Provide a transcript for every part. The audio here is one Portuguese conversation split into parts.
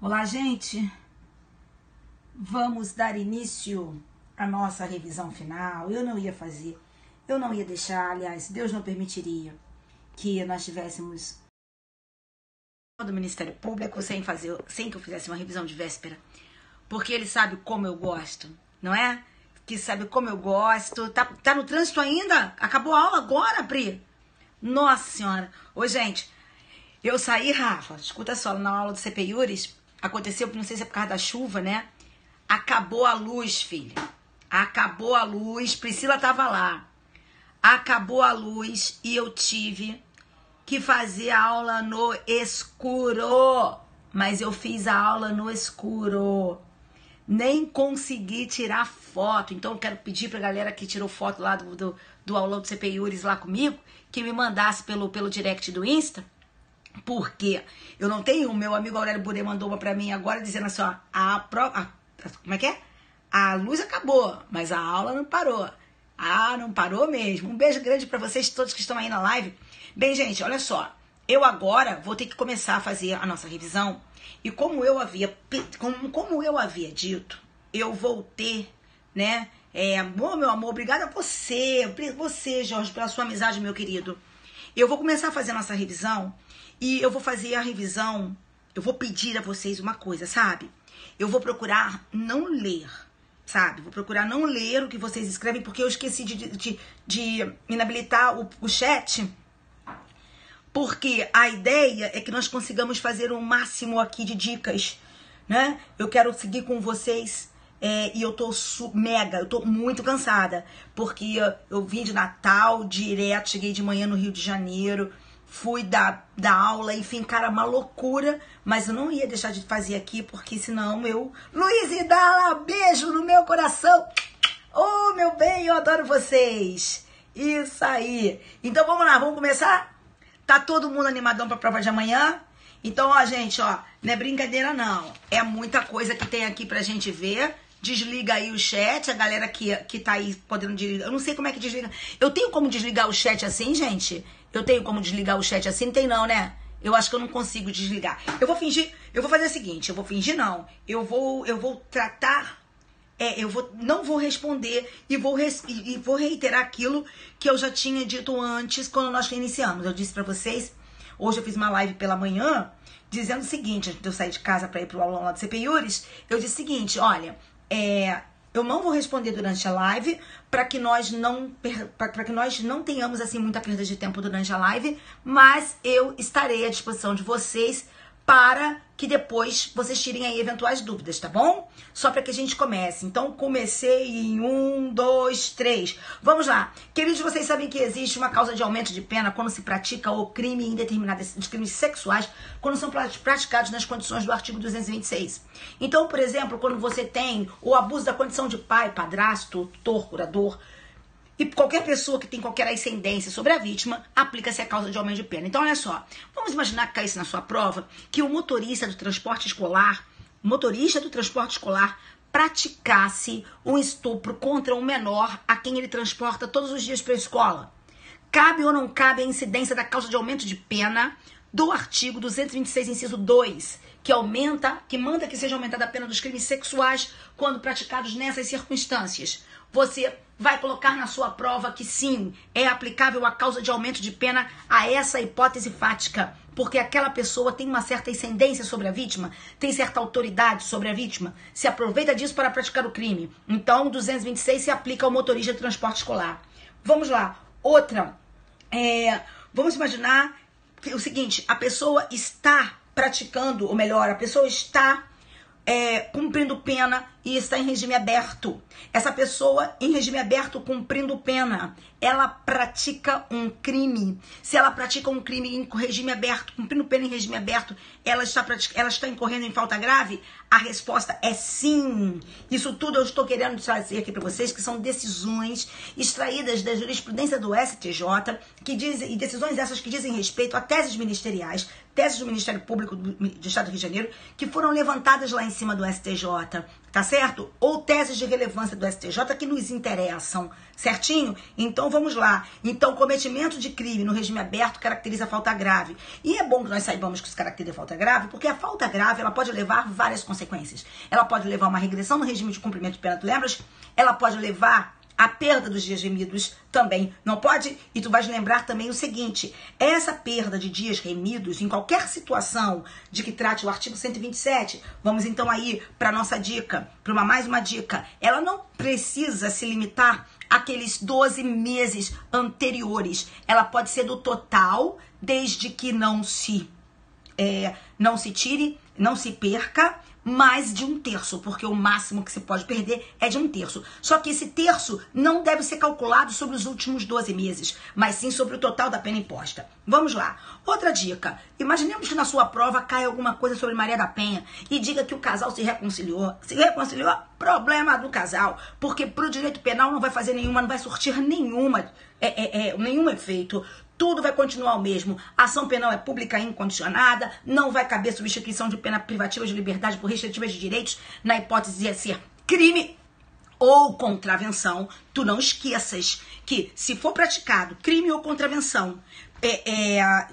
Olá, gente! Vamos dar início à nossa revisão final. Eu não ia deixar, aliás, Deus não permitiria que nós tivéssemos do Ministério Público sem que eu fizesse uma revisão de véspera, porque ele sabe como eu gosto, não é? Que sabe como eu gosto. Tá no trânsito ainda? Acabou a aula agora, Pri? Nossa Senhora! Ô, gente, eu saí, Rafa, escuta só, na aula do CPIURES, aconteceu, não sei se é por causa da chuva, né? Acabou a luz, filha. Acabou a luz, Priscila tava lá. Acabou a luz e eu tive que fazer a aula no escuro. Mas eu fiz a aula no escuro. Nem consegui tirar foto. Então eu quero pedir pra galera que tirou foto lá do aulão do CPIURES lá comigo, que me mandasse pelo direct do Insta. Porque eu não tenho, o meu amigo Aurélio Burê mandou uma pra mim agora dizendo assim, ó, como é que é? A luz acabou, mas a aula não parou. Ah, não parou mesmo. Um beijo grande pra vocês todos que estão aí na live. Bem, gente, olha só. Eu agora vou ter que começar a fazer a nossa revisão. E como eu havia dito, eu vou ter, né? Meu amor, obrigada a você, Jorge, pela sua amizade, meu querido. Eu vou começar a fazer a nossa revisão. E eu vou fazer a revisão, eu vou pedir a vocês uma coisa, sabe? Eu vou procurar não ler, sabe? Vou procurar não ler o que vocês escrevem, porque eu esqueci de inabilitar o chat. Porque a ideia é que nós consigamos fazer o máximo aqui de dicas, né? Eu quero seguir com vocês e eu tô eu tô muito cansada. Porque eu vim de Natal direto, cheguei de manhã no Rio de Janeiro, fui dar aula, enfim, cara, uma loucura, mas eu não ia deixar de fazer aqui, porque senão Luiz Idala, beijo no meu coração. Oh, meu bem, eu adoro vocês. Isso aí. Então vamos lá, vamos começar? Tá todo mundo animadão pra prova de amanhã? Então, ó, gente, ó, não é brincadeira não. É muita coisa que tem aqui pra gente ver. Desliga aí o chat, a galera que tá aí podendo desligar. Eu não sei como é que desliga. Eu tenho como desligar o chat assim, gente? Eu tenho como desligar o chat assim? Não tem não, né? Eu acho que eu não consigo desligar. Eu vou fazer o seguinte, eu vou tratar, não vou responder e vou reiterar aquilo que eu já tinha dito antes quando nós iniciamos. Eu disse pra vocês, hoje eu fiz uma live pela manhã, dizendo o seguinte, antes de eu sair de casa pra ir pro aulão lá do CPIURES, eu disse o seguinte, olha, eu não vou responder durante a live para que nós não tenhamos assim muita perda de tempo durante a live, mas eu estarei à disposição de vocês para que depois vocês tirem aí eventuais dúvidas, tá bom? Só para que a gente comece. Então, comecei em 1, 2, 3. Vamos lá. Queridos, vocês sabem que existe uma causa de aumento de pena quando se pratica o crime indeterminado, os crimes sexuais, quando são praticados nas condições do artigo 226. Então, por exemplo, quando você tem o abuso da condição de pai, padrasto, tutor, curador, e qualquer pessoa que tem qualquer ascendência sobre a vítima, aplica-se a causa de aumento de pena. Então, olha só, vamos imaginar que caísse na sua prova que o motorista do transporte escolar praticasse um estupro contra um menor a quem ele transporta todos os dias para a escola. Cabe ou não cabe a incidência da causa de aumento de pena do artigo 226, inciso 2, que manda que seja aumentada a pena dos crimes sexuais quando praticados nessas circunstâncias? Você vai colocar na sua prova que sim, é aplicável a causa de aumento de pena a essa hipótese fática, porque aquela pessoa tem uma certa ascendência sobre a vítima, tem certa autoridade sobre a vítima, se aproveita disso para praticar o crime. Então, 226 se aplica ao motorista de transporte escolar. Vamos lá. Outra, vamos imaginar o seguinte, a pessoa está praticando, ou melhor, a pessoa está cumprindo pena e está em regime aberto. Essa pessoa em regime aberto cumprindo pena, ela pratica um crime. Se ela pratica um crime em regime aberto, cumprindo pena em regime aberto, ela está incorrendo em falta grave? A resposta é sim. Isso tudo eu estou querendo trazer aqui para vocês, que são decisões extraídas da jurisprudência do STJ, e decisões essas que dizem respeito a teses ministeriais, teses do Ministério Público do Estado do Rio de Janeiro, que foram levantadas lá em cima do STJ. tá certo? Ou teses de relevância do STJ que nos interessam, certinho? Então vamos lá. Então, cometimento de crime no regime aberto caracteriza falta grave. E é bom que nós saibamos que isso caracteriza falta grave, porque a falta grave, ela pode levar várias consequências. Ela pode levar uma regressão no regime de cumprimento de pena, tu lembras? Ela pode levar a perda dos dias remidos também, não pode? E tu vais lembrar também o seguinte, essa perda de dias remidos em qualquer situação de que trate o artigo 127, vamos então aí para nossa dica, para mais uma dica, ela não precisa se limitar àqueles 12 meses anteriores, ela pode ser do total, desde que não se tire, não se perca, mais de 1/3, porque o máximo que se pode perder é de 1/3. Só que esse terço não deve ser calculado sobre os últimos 12 meses, mas sim sobre o total da pena imposta. Vamos lá. Outra dica. Imaginemos que na sua prova caia alguma coisa sobre Maria da Penha e diga que o casal se reconciliou. Se reconciliou, problema do casal, porque pro direito penal não vai fazer nenhuma, não vai surtir nenhum efeito. Tudo vai continuar o mesmo. A ação penal é pública e incondicionada, não vai caber substituição de pena privativa de liberdade por restritiva de direitos, na hipótese de ser crime ou contravenção. Tu não esqueças que, se for praticado crime ou contravenção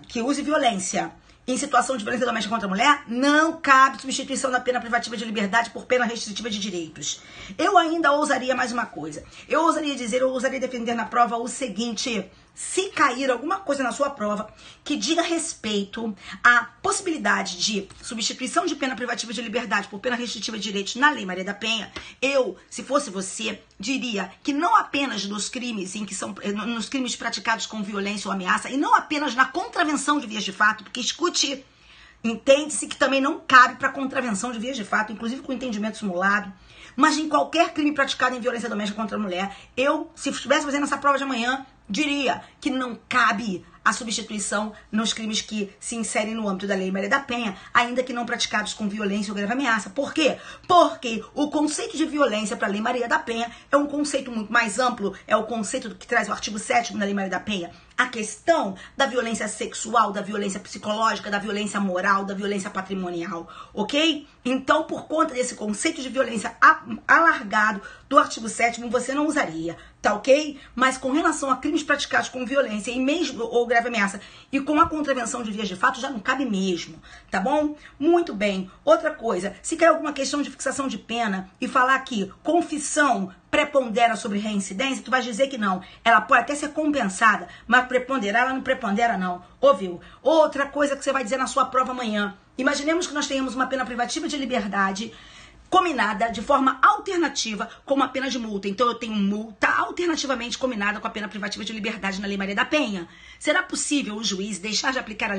que use violência em situação de violência doméstica contra a mulher, não cabe substituição da pena privativa de liberdade por pena restritiva de direitos. Eu ainda ousaria mais uma coisa. Eu ousaria defender na prova o seguinte: se cair alguma coisa na sua prova que diga respeito à possibilidade de substituição de pena privativa de liberdade por pena restritiva de direitos na Lei Maria da Penha, eu, se fosse você, diria que não apenas nos crimes nos crimes praticados com violência ou ameaça, e não apenas na contravenção de vias de fato, porque escute, entende-se que também não cabe para contravenção de vias de fato, inclusive com entendimento simulado, mas em qualquer crime praticado em violência doméstica contra a mulher, eu, se estivesse fazendo essa prova de amanhã, diria que não cabe a substituição nos crimes que se inserem no âmbito da Lei Maria da Penha, ainda que não praticados com violência ou grave ameaça. Por quê? Porque o conceito de violência para a Lei Maria da Penha é um conceito muito mais amplo, é o conceito que traz o artigo 7º da Lei Maria da Penha. A questão da violência sexual, da violência psicológica, da violência moral, da violência patrimonial, ok? Então, por conta desse conceito de violência alargado do artigo 7º, você não usaria, tá ok? Mas com relação a crimes praticados com violência e mesmo ou grave ameaça e com a contravenção de vias de fato, já não cabe mesmo, tá bom? Muito bem. Outra coisa, se cair alguma questão de fixação de pena e falar que confissão prepondera sobre reincidência, tu vai dizer que não. Ela pode até ser compensada, mas preponderar, ela não prepondera não. Ouviu? Outra coisa que você vai dizer na sua prova amanhã. Imaginemos que nós tenhamos uma pena privativa de liberdade combinada de forma alternativa com uma pena de multa. Então eu tenho multa alternativamente combinada com a pena privativa de liberdade na Lei Maria da Penha. Será possível o juiz deixar de aplicar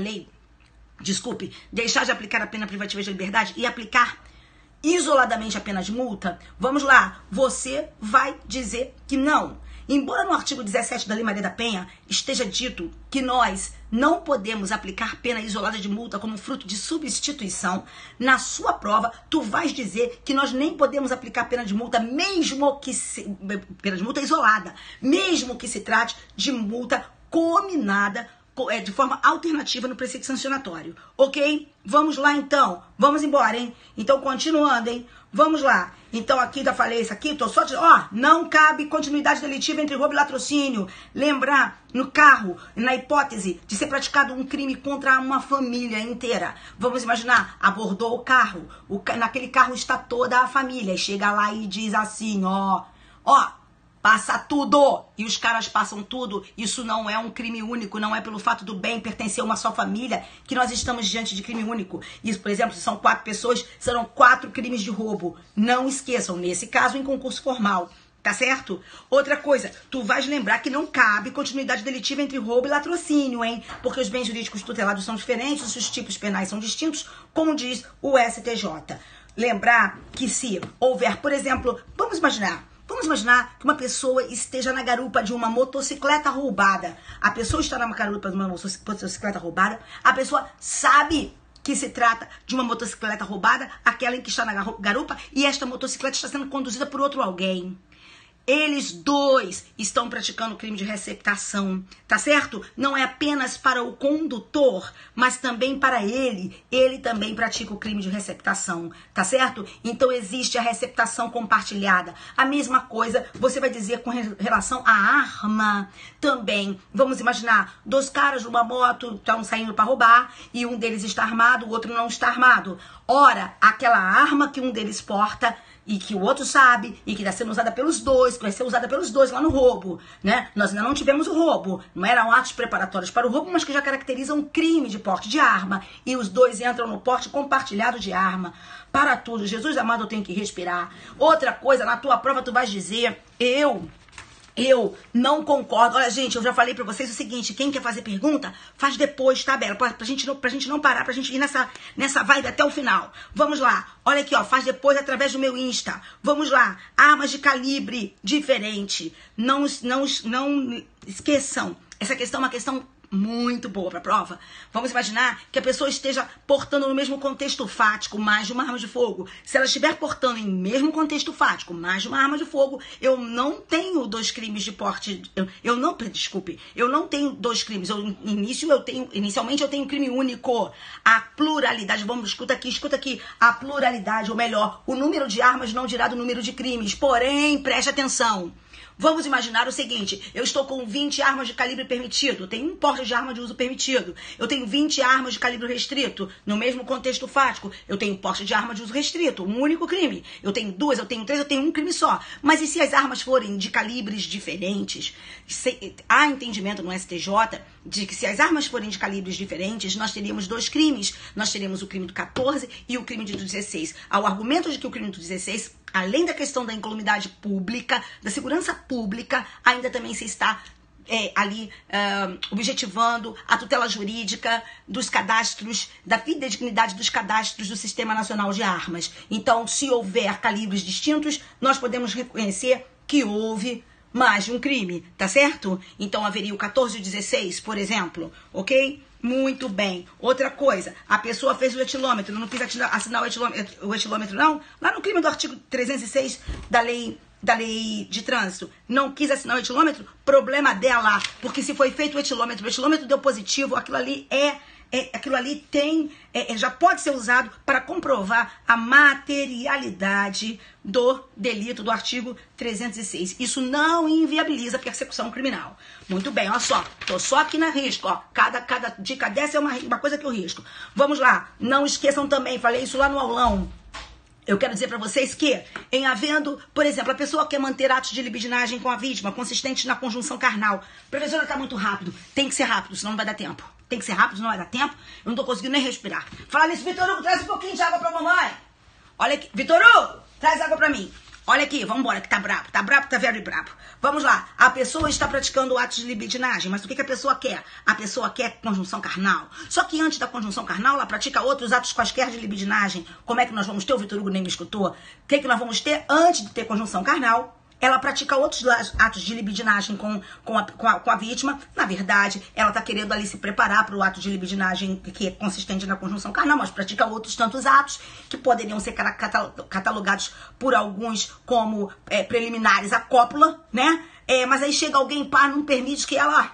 deixar de aplicar a pena privativa de liberdade e aplicar isoladamente a pena de multa? Vamos lá, você vai dizer que não. Embora no artigo 17 da Lei Maria da Penha esteja dito que nós não podemos aplicar pena isolada de multa como fruto de substituição, na sua prova tu vais dizer que nós nem podemos aplicar pena de multa pena de multa isolada, mesmo que se trate de multa combinada de forma alternativa no preceito sancionatório, ok? Vamos lá então, vamos embora, hein? Então continuando, hein? Vamos lá. Então aqui já falei isso aqui, tô só não cabe continuidade delitiva entre roubo e latrocínio. Lembrar, no carro, na hipótese de ser praticado um crime contra uma família inteira. Vamos imaginar, abordou o carro, naquele carro está toda a família, chega lá e diz assim, passa tudo, e os caras passam tudo. Isso não é um crime único, não é pelo fato do bem pertencer a uma só família que nós estamos diante de crime único. Isso, por exemplo, se são 4 pessoas, serão 4 crimes de roubo. Não esqueçam, nesse caso, em concurso formal, tá certo? Outra coisa, tu vais lembrar que não cabe continuidade delitiva entre roubo e latrocínio, hein? Porque os bens jurídicos tutelados são diferentes, os tipos penais são distintos, como diz o STJ. Lembrar que se houver, por exemplo, vamos imaginar que uma pessoa esteja na garupa de uma motocicleta roubada. A pessoa está na garupa de uma motocicleta roubada, a pessoa sabe que se trata de uma motocicleta roubada, aquela em que está na garupa, e esta motocicleta está sendo conduzida por outro alguém. Eles dois estão praticando crime de receptação, tá certo? Não é apenas para o condutor, mas também para ele. Ele também pratica o crime de receptação, tá certo? Então existe a receptação compartilhada. A mesma coisa você vai dizer com relação à arma também. Vamos imaginar, 2 caras numa moto estão saindo para roubar e um deles está armado, o outro não está armado. Ora, aquela arma que um deles porta e que o outro sabe, e que está sendo usada pelos dois, que vai ser usada pelos dois lá no roubo, né? Nós ainda não tivemos o roubo, não eram atos preparatórios para o roubo, mas que já caracterizam um crime de porte de arma, e os dois entram no porte compartilhado de arma. Para tudo, Jesus amado, eu tenho que respirar. Outra coisa, na tua prova tu vais dizer, eu não concordo. Olha, gente, eu já falei pra vocês o seguinte, quem quer fazer pergunta, faz depois, tá, Bela? Pra gente não parar, pra gente ir nessa vibe até o final. Vamos lá. Olha aqui, ó, faz depois através do meu Insta. Vamos lá. Armas de calibre diferente. Não esqueçam. Essa questão é uma questão muito boa para a prova. Vamos imaginar que a pessoa esteja portando no mesmo contexto fático mais de uma arma de fogo. Se ela estiver portando em mesmo contexto fático mais de uma arma de fogo, eu não tenho 2 crimes de porte. Eu não tenho 2 crimes. Inicialmente eu tenho um crime único. A pluralidade, escuta aqui. A pluralidade, ou melhor, o número de armas não dirá do número de crimes. Porém, preste atenção. Vamos imaginar o seguinte, eu estou com 20 armas de calibre permitido, tenho um porte de arma de uso permitido, eu tenho 20 armas de calibre restrito, no mesmo contexto fático, eu tenho porte de arma de uso restrito, um único crime, eu tenho 2, eu tenho 3, eu tenho um crime só, mas e se as armas forem de calibres diferentes? Há entendimento no STJ de que se as armas forem de calibres diferentes, nós teríamos 2 crimes, nós teríamos o crime do 14 e o crime do 16. Ao argumento de que o crime do 16, além da questão da incolumidade pública, da segurança pública, ainda também se está objetivando a tutela jurídica dos cadastros, da fidedignidade dos cadastros do Sistema Nacional de Armas. Então, se houver calibres distintos, nós podemos reconhecer que houve mais de um crime, tá certo? Então, haveria o 14 e o 16, por exemplo, ok? Muito bem. Outra coisa, a pessoa fez o etilômetro, não quis assinar o etilômetro não? Lá no crime do artigo 306 da lei de trânsito, não quis assinar o etilômetro, problema dela, porque se foi feito o etilômetro deu positivo, aquilo ali já pode ser usado para comprovar a materialidade do delito do artigo 306. Isso não inviabiliza a persecução criminal. Muito bem, olha só, tô só aqui na risco, ó. Cada dica dessa é uma coisa que eu risco. Vamos lá, não esqueçam também, falei isso lá no aulão. Eu quero dizer para vocês que, em havendo, por exemplo, a pessoa quer manter atos de libidinagem com a vítima, consistentes na conjunção carnal. Professora, tá muito rápido. Tem que ser rápido, senão não vai dar tempo. Tem que ser rápido, senão não vai dar tempo. Eu não tô conseguindo nem respirar. Fala nisso, Vitor Hugo, traz um pouquinho de água pra mamãe. Olha aqui, Vitor Hugo, traz água pra mim. Olha aqui, vamos embora, que tá brabo, tá very brabo. Vamos lá, a pessoa está praticando atos de libidinagem, mas o que a pessoa quer? A pessoa quer conjunção carnal. Só que antes da conjunção carnal, ela pratica outros atos quaisquer de libidinagem. Como é que nós vamos ter? O Vitor Hugo nem me escutou. O que nós vamos ter antes de ter conjunção carnal? Ela pratica outros atos de libidinagem com a vítima. Na verdade, ela está querendo ali se preparar para o ato de libidinagem que é consistente na conjunção carnal, mas pratica outros tantos atos que poderiam ser catalogados por alguns como preliminares à cópula, né? Mas aí chega alguém, pá, não permite que ela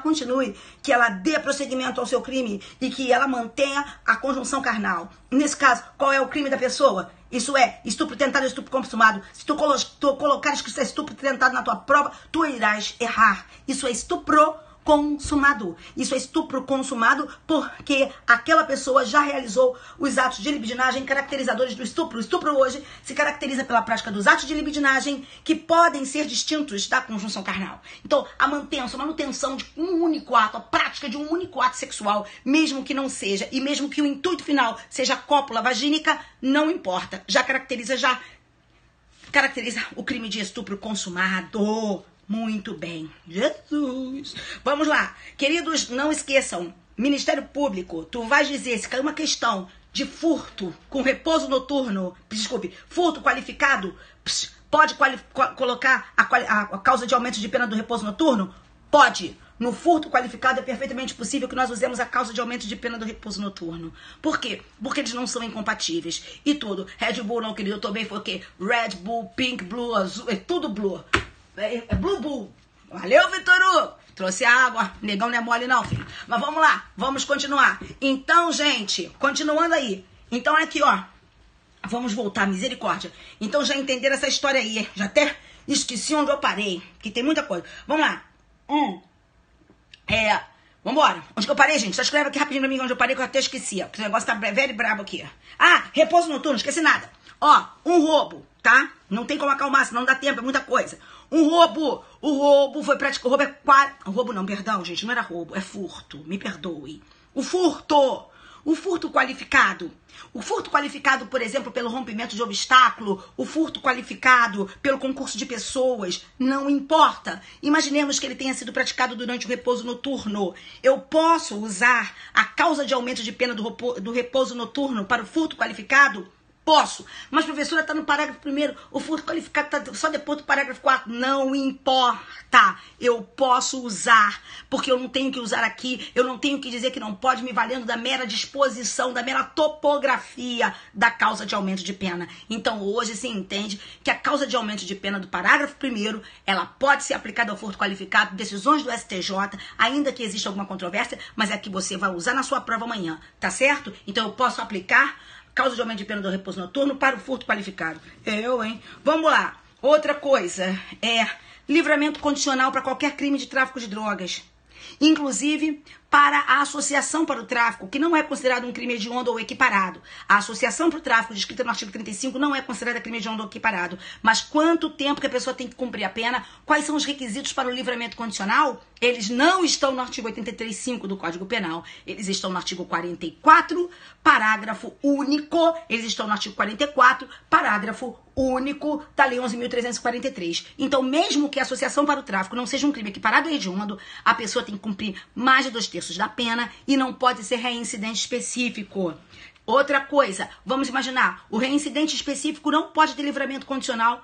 continue, que ela dê prosseguimento ao seu crime e que ela mantenha a conjunção carnal. Nesse caso, qual é o crime da pessoa? Isso é estupro tentado e estupro consumado. Se tu colocares que isso é estupro tentado na tua prova, tu irás errar. Isso é estupro consumado. Isso é estupro consumado porque aquela pessoa já realizou os atos de libidinagem caracterizadores do estupro. O estupro hoje se caracteriza pela prática dos atos de libidinagem que podem ser distintos da conjunção carnal. Então, a manutenção de um único ato, a prática de um único ato sexual, mesmo que não seja, e mesmo que o intuito final seja cópula vagínica, não importa. Já caracteriza o crime de estupro consumado. Muito bem. Jesus. Vamos lá. Queridos, não esqueçam. Ministério Público, tu vais dizer, se cair uma questão de furto com repouso noturno, furto qualificado, pode colocar a causa de aumento de pena do repouso noturno? Pode. No furto qualificado é perfeitamente possível que nós usemos a causa de aumento de pena do repouso noturno. Por quê? Porque eles não são incompatíveis. E tudo. Red Bull não, querido, eu tomei foi o quê? Red Bull, Pink, Blue, Azul, é tudo Blue. É Blue Bull. Valeu, Vitor Hugo. Trouxe água. Negão não é mole não, filho. Mas vamos lá. Vamos continuar. Então, gente, continuando aí. Então, aqui, ó. Vamos voltar, misericórdia. Então, já entenderam essa história aí. Já até esqueci onde eu parei. Que tem muita coisa. Vamos lá. Vambora. Onde que eu parei, gente? Só escreve aqui rapidinho pra mim onde eu parei, que eu até esqueci. Porque o negócio tá velho e brabo aqui. Ah, repouso noturno, esqueci nada. Ó, um roubo, tá? Não tem como acalmar, senão não dá tempo, é muita coisa. Um roubo. O roubo foi praticado. O roubo é roubo não, perdão, gente. Não era roubo, é furto. Me perdoe. O furto. O furto qualificado. O furto qualificado, por exemplo, pelo rompimento de obstáculo, o furto qualificado pelo concurso de pessoas, não importa. Imaginemos que ele tenha sido praticado durante o repouso noturno. Eu posso usar a causa de aumento de pena do repouso noturno para o furto qualificado? Posso. Mas, professora, está no parágrafo 1º, o furto qualificado está só depois do parágrafo 4. Não importa. Eu posso usar, porque eu não tenho que usar aqui, eu não tenho que dizer que não pode, me valendo da mera disposição, da mera topografia da causa de aumento de pena. Então, hoje se entende que a causa de aumento de pena do parágrafo 1º, ela pode ser aplicada ao furto qualificado, decisões do STJ, ainda que exista alguma controvérsia, mas é que você vai usar na sua prova amanhã, tá certo? Então, eu posso aplicar causa de aumento de pena do repouso noturno para o furto qualificado. Vamos lá. Outra coisa é livramento condicional para qualquer crime de tráfico de drogas. Inclusive para a associação para o tráfico, que não é considerado um crime hediondo ou equiparado. A associação para o tráfico, descrita no artigo 35, não é considerada crime hediondo ou equiparado. Mas quanto tempo que a pessoa tem que cumprir a pena? Quais são os requisitos para o livramento condicional? Eles não estão no artigo 83.5 do Código Penal. Eles estão no artigo 44, parágrafo único. Eles estão no artigo 44, parágrafo único da Lei 11.343. Então, mesmo que a associação para o tráfico não seja um crime equiparado ou hediondo, a pessoa tem que cumprir mais de 2/3 da pena e não pode ser reincidente específico. Outra coisa, vamos imaginar, o reincidente específico não pode ter livramento condicional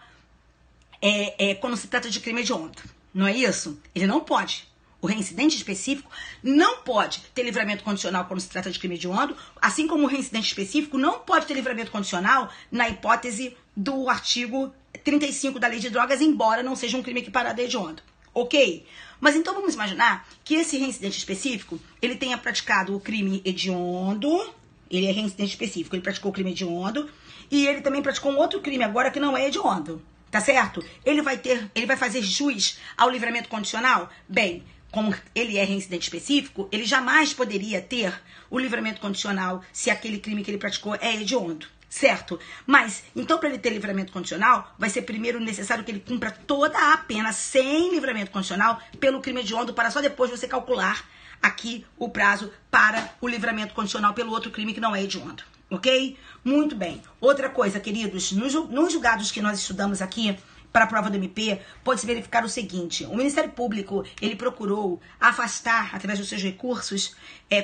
quando se trata de crime hediondo. Não é isso? Ele não pode. O reincidente específico não pode ter livramento condicional quando se trata de crime hediondo, assim como o reincidente específico não pode ter livramento condicional na hipótese do artigo 35 da Lei de Drogas, embora não seja um crime equiparado a hediondo. Ok? Mas então vamos imaginar que esse reincidente específico, ele tenha praticado o crime hediondo, ele é reincidente específico, ele praticou o crime hediondo, e ele também praticou um outro crime agora que não é hediondo, tá certo? Ele vai fazer jus ao livramento condicional? Bem, como ele é reincidente específico, ele jamais poderia ter o livramento condicional se aquele crime que ele praticou é hediondo. Certo? Mas, então, para ele ter livramento condicional, vai ser primeiro necessário que ele cumpra toda a pena sem livramento condicional pelo crime hediondo, para só depois você calcular aqui o prazo para o livramento condicional pelo outro crime que não é hediondo. Ok? Muito bem. Outra coisa, queridos, nos julgados que nós estudamos aqui para a prova do MP, pode-se verificar o seguinte: o Ministério Público, ele procurou afastar, através dos seus recursos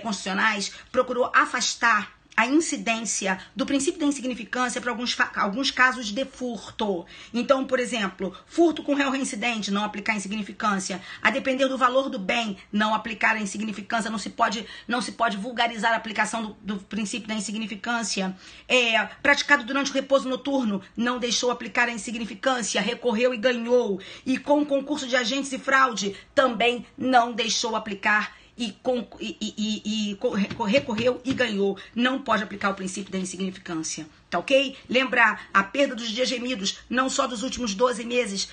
constitucionais, procurou afastar a incidência do princípio da insignificância para alguns casos de furto. Então, por exemplo, furto com réu reincidente, não aplicar insignificância. A depender do valor do bem, não aplicar a insignificância. Não se pode vulgarizar a aplicação do princípio da insignificância. Praticado durante o repouso noturno, não deixou aplicar a insignificância, recorreu e ganhou. E com concurso de agentes e fraude, também não deixou aplicar recorreu e ganhou. Não pode aplicar o princípio da insignificância, tá ok? Lembrar, a perda dos dias gemidos, não só dos últimos 12 meses,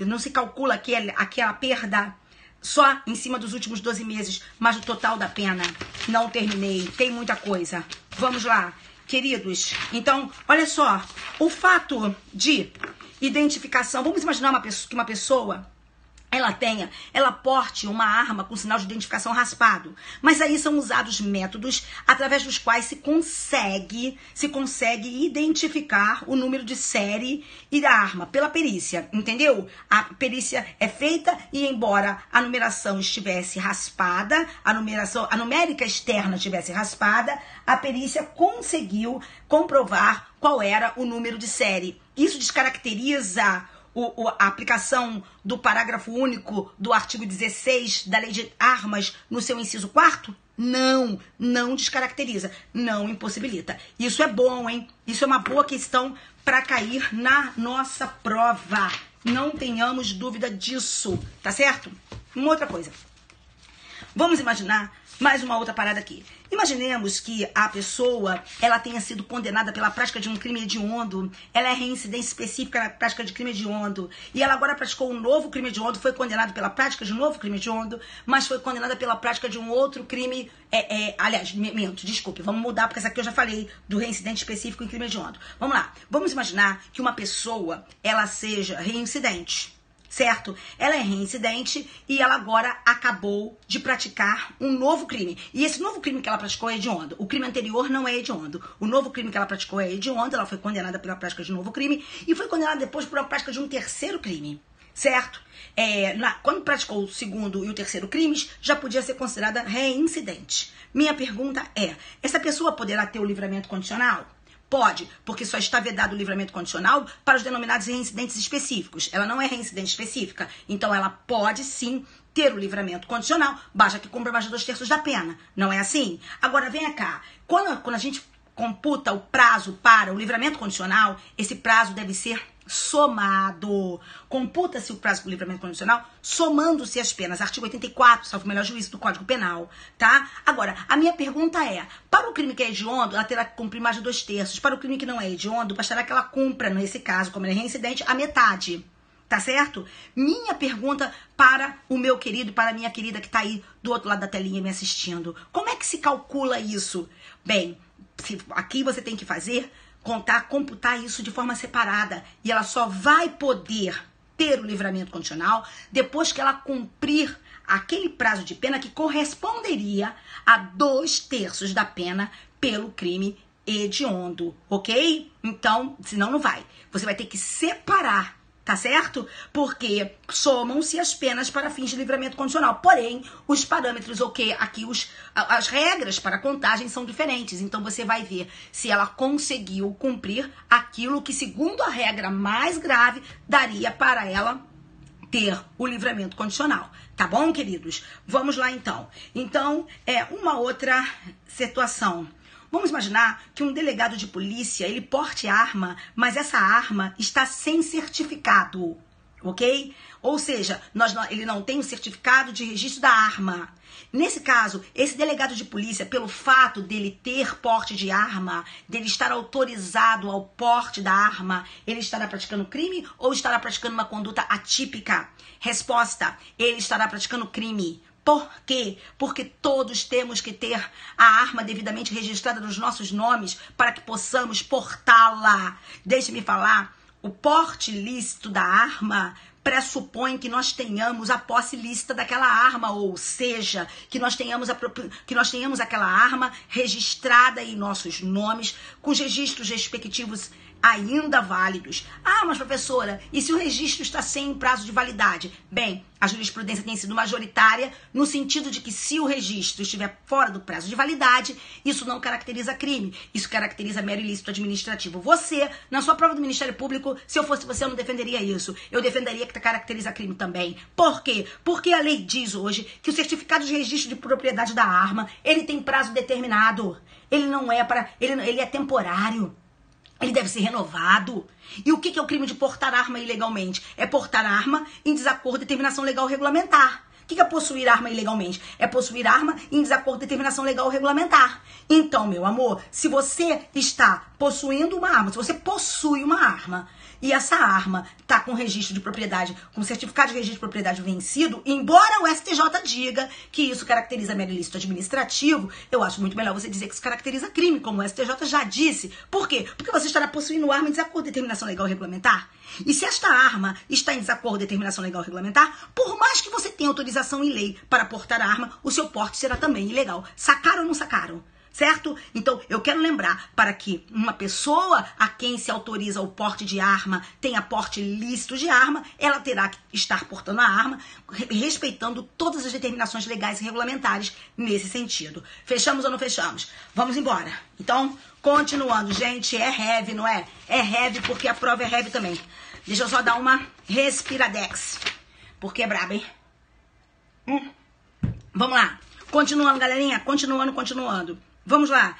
não se calcula aquela perda só em cima dos últimos 12 meses, mas o total da pena. Não terminei, tem muita coisa. Vamos lá, queridos. Então, olha só, o fato de identificação, vamos imaginar que uma pessoa ela porte uma arma com sinal de identificação raspado. Mas aí são usados métodos através dos quais se consegue identificar o número de série e da arma pela perícia, entendeu? A perícia é feita e embora a numeração estivesse raspada, a numérica externa estivesse raspada, a perícia conseguiu comprovar qual era o número de série. Isso descaracteriza a aplicação do parágrafo único do artigo 16 da Lei de Armas no seu inciso 4º? Não descaracteriza, não impossibilita. Isso é bom, hein? Isso é uma boa questão para cair na nossa prova. Não tenhamos dúvida disso, tá certo? Uma outra coisa. Vamos imaginar mais uma outra parada aqui. Imaginemos que a pessoa, ela tenha sido condenada pela prática de um crime hediondo, ela é reincidente específica na prática de crime hediondo, e ela agora praticou um novo crime hediondo, foi condenada pela prática de um novo crime hediondo, mas foi condenada pela prática de um outro crime, desculpe, vamos mudar, porque essa aqui eu já falei do reincidente específico em crime hediondo. Vamos lá, vamos imaginar que uma pessoa, ela seja reincidente, certo? Ela é reincidente e ela agora acabou de praticar um novo crime. E esse novo crime que ela praticou é hediondo. O crime anterior não é hediondo. O novo crime que ela praticou é hediondo. Ela foi condenada pela prática de um novo crime e foi condenada depois por a prática de um terceiro crime, certo? Quando praticou o segundo e o terceiro crimes, já podia ser considerada reincidente. Minha pergunta é, essa pessoa poderá ter o livramento condicional? Pode, porque só está vedado o livramento condicional para os denominados reincidentes específicos. Ela não é reincidente específica, então ela pode sim ter o livramento condicional, basta que cumpra mais de 2/3 da pena. Não é assim? Agora, venha cá. Quando a gente computa o prazo para o livramento condicional, esse prazo deve ser somado. Computa-se o prazo para o livramento condicional somando-se as penas. Artigo 84, salvo o melhor juízo do Código Penal, tá? Agora, a minha pergunta é, para o crime que é hediondo, ela terá que cumprir mais de 2/3. Para o crime que não é hediondo, bastará que ela cumpra, nesse caso, como ela é reincidente, a metade. Tá certo? Minha pergunta para o meu querido e para a minha querida que tá aí do outro lado da telinha me assistindo. Como é que se calcula isso? Bem, aqui você tem que computar isso de forma separada. E ela só vai poder ter o livramento condicional depois que ela cumprir aquele prazo de pena que corresponderia a 2/3 da pena pelo crime hediondo, ok? Então, senão não vai. Você vai ter que separar, tá certo? Porque somam-se as penas para fins de livramento condicional. Porém, os parâmetros, aqui as regras para a contagem são diferentes. Então, você vai ver se ela conseguiu cumprir aquilo que, segundo a regra mais grave, daria para ela ter o livramento condicional. Tá bom, queridos? Vamos lá, então. Então, uma outra situação. Vamos imaginar que um delegado de polícia, ele porte arma, mas essa arma está sem certificado, ok? Ou seja, ele não tem o certificado de registro da arma. Nesse caso, esse delegado de polícia, pelo fato dele ter porte de arma, dele estar autorizado ao porte da arma, ele estará praticando crime ou estará praticando uma conduta atípica? Resposta, ele estará praticando crime. Por quê? Porque todos temos que ter a arma devidamente registrada nos nossos nomes para que possamos portá-la. Deixe-me falar, o porte lícito da arma pressupõe que nós tenhamos a posse lícita daquela arma, ou seja, que nós tenhamos aquela arma registrada em nossos nomes, com os registros respectivos ainda válidos. Ah, mas professora, e se o registro está sem prazo de validade? Bem, a jurisprudência tem sido majoritária no sentido de que se o registro estiver fora do prazo de validade, isso não caracteriza crime, isso caracteriza mero ilícito administrativo. Você, na sua prova do Ministério Público, se eu fosse você, eu não defenderia isso. Eu defenderia que caracteriza crime também. Por quê? Porque a lei diz hoje que o certificado de registro de propriedade da arma, ele tem prazo determinado. Ele não é ele é temporário. Ele deve ser renovado. E o que é o crime de portar arma ilegalmente? É portar arma em desacordo com determinação legal regulamentar. O que é possuir arma ilegalmente? É possuir arma em desacordo com determinação legal regulamentar. Então, meu amor, se você está possuindo uma arma, se você possui uma arma, e essa arma está com registro de propriedade, com certificado de registro de propriedade vencido, embora o STJ diga que isso caracteriza mero ilícito administrativo, eu acho muito melhor você dizer que isso caracteriza crime, como o STJ já disse. Por quê? Porque você estará possuindo arma em desacordo com determinação legal regulamentar. E se esta arma está em desacordo com determinação legal regulamentar, por mais que você tenha autorização em lei para portar a arma, o seu porte será também ilegal. Sacaram ou não sacaram? Certo? Então, eu quero lembrar, para que uma pessoa a quem se autoriza o porte de arma tenha porte lícito de arma, ela terá que estar portando a arma, respeitando todas as determinações legais e regulamentares nesse sentido. Fechamos ou não fechamos? Vamos embora. Então, continuando, gente, é heavy, não é? É heavy porque a prova é heavy também. Deixa eu só dar uma respiradex. Porque é brabo, hein? Vamos lá. Continuando, galerinha. Continuando. Vamos lá.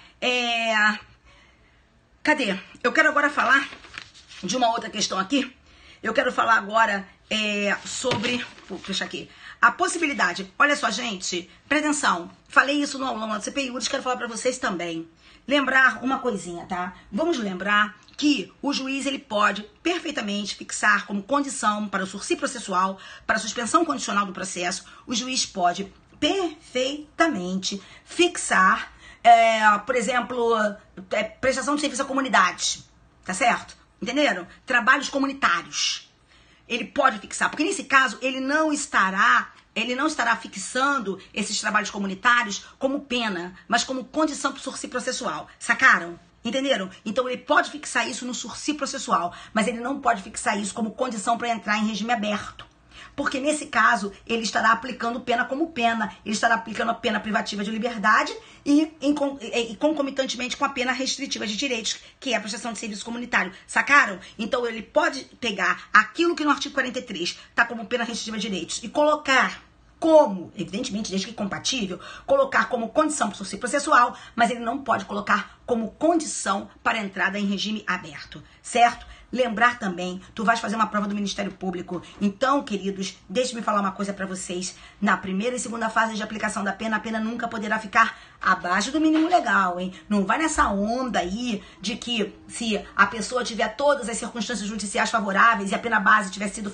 Cadê? Eu quero agora falar de uma outra questão aqui. Eu quero falar agora sobre... Vou fechar aqui. A possibilidade... Olha só, gente. Presta atenção. Falei isso no aulão da CPI. Quero falar pra vocês também. Lembrar uma coisinha, tá? Vamos lembrar que o juiz ele pode perfeitamente fixar como condição para o sursi processual, para a suspensão condicional do processo, o juiz pode perfeitamente fixar, por exemplo, prestação de serviço à comunidade, tá certo? Entenderam? Trabalhos comunitários. Ele pode fixar, porque nesse caso ele não estará fixando esses trabalhos comunitários como pena, mas como condição para o sursi processual. Sacaram? Entenderam? Então ele pode fixar isso no sursi processual, mas ele não pode fixar isso como condição para entrar em regime aberto. Porque nesse caso ele estará aplicando pena como pena, ele estará aplicando a pena privativa de liberdade e concomitantemente com a pena restritiva de direitos, que é a prestação de serviço comunitário. Sacaram? Então ele pode pegar aquilo que no artigo 43 está como pena restritiva de direitos e colocar como, evidentemente, desde que compatível, colocar como condição para o sursi processual, mas ele não pode colocar como condição para a entrada em regime aberto, certo? Lembrar também, tu vais fazer uma prova do Ministério Público. Então, queridos, deixe-me falar uma coisa para vocês. Na primeira e segunda fase de aplicação da pena, a pena nunca poderá ficar abaixo do mínimo legal, hein? Não vai nessa onda aí de que se a pessoa tiver todas as circunstâncias judiciais favoráveis e a pena base tiver sido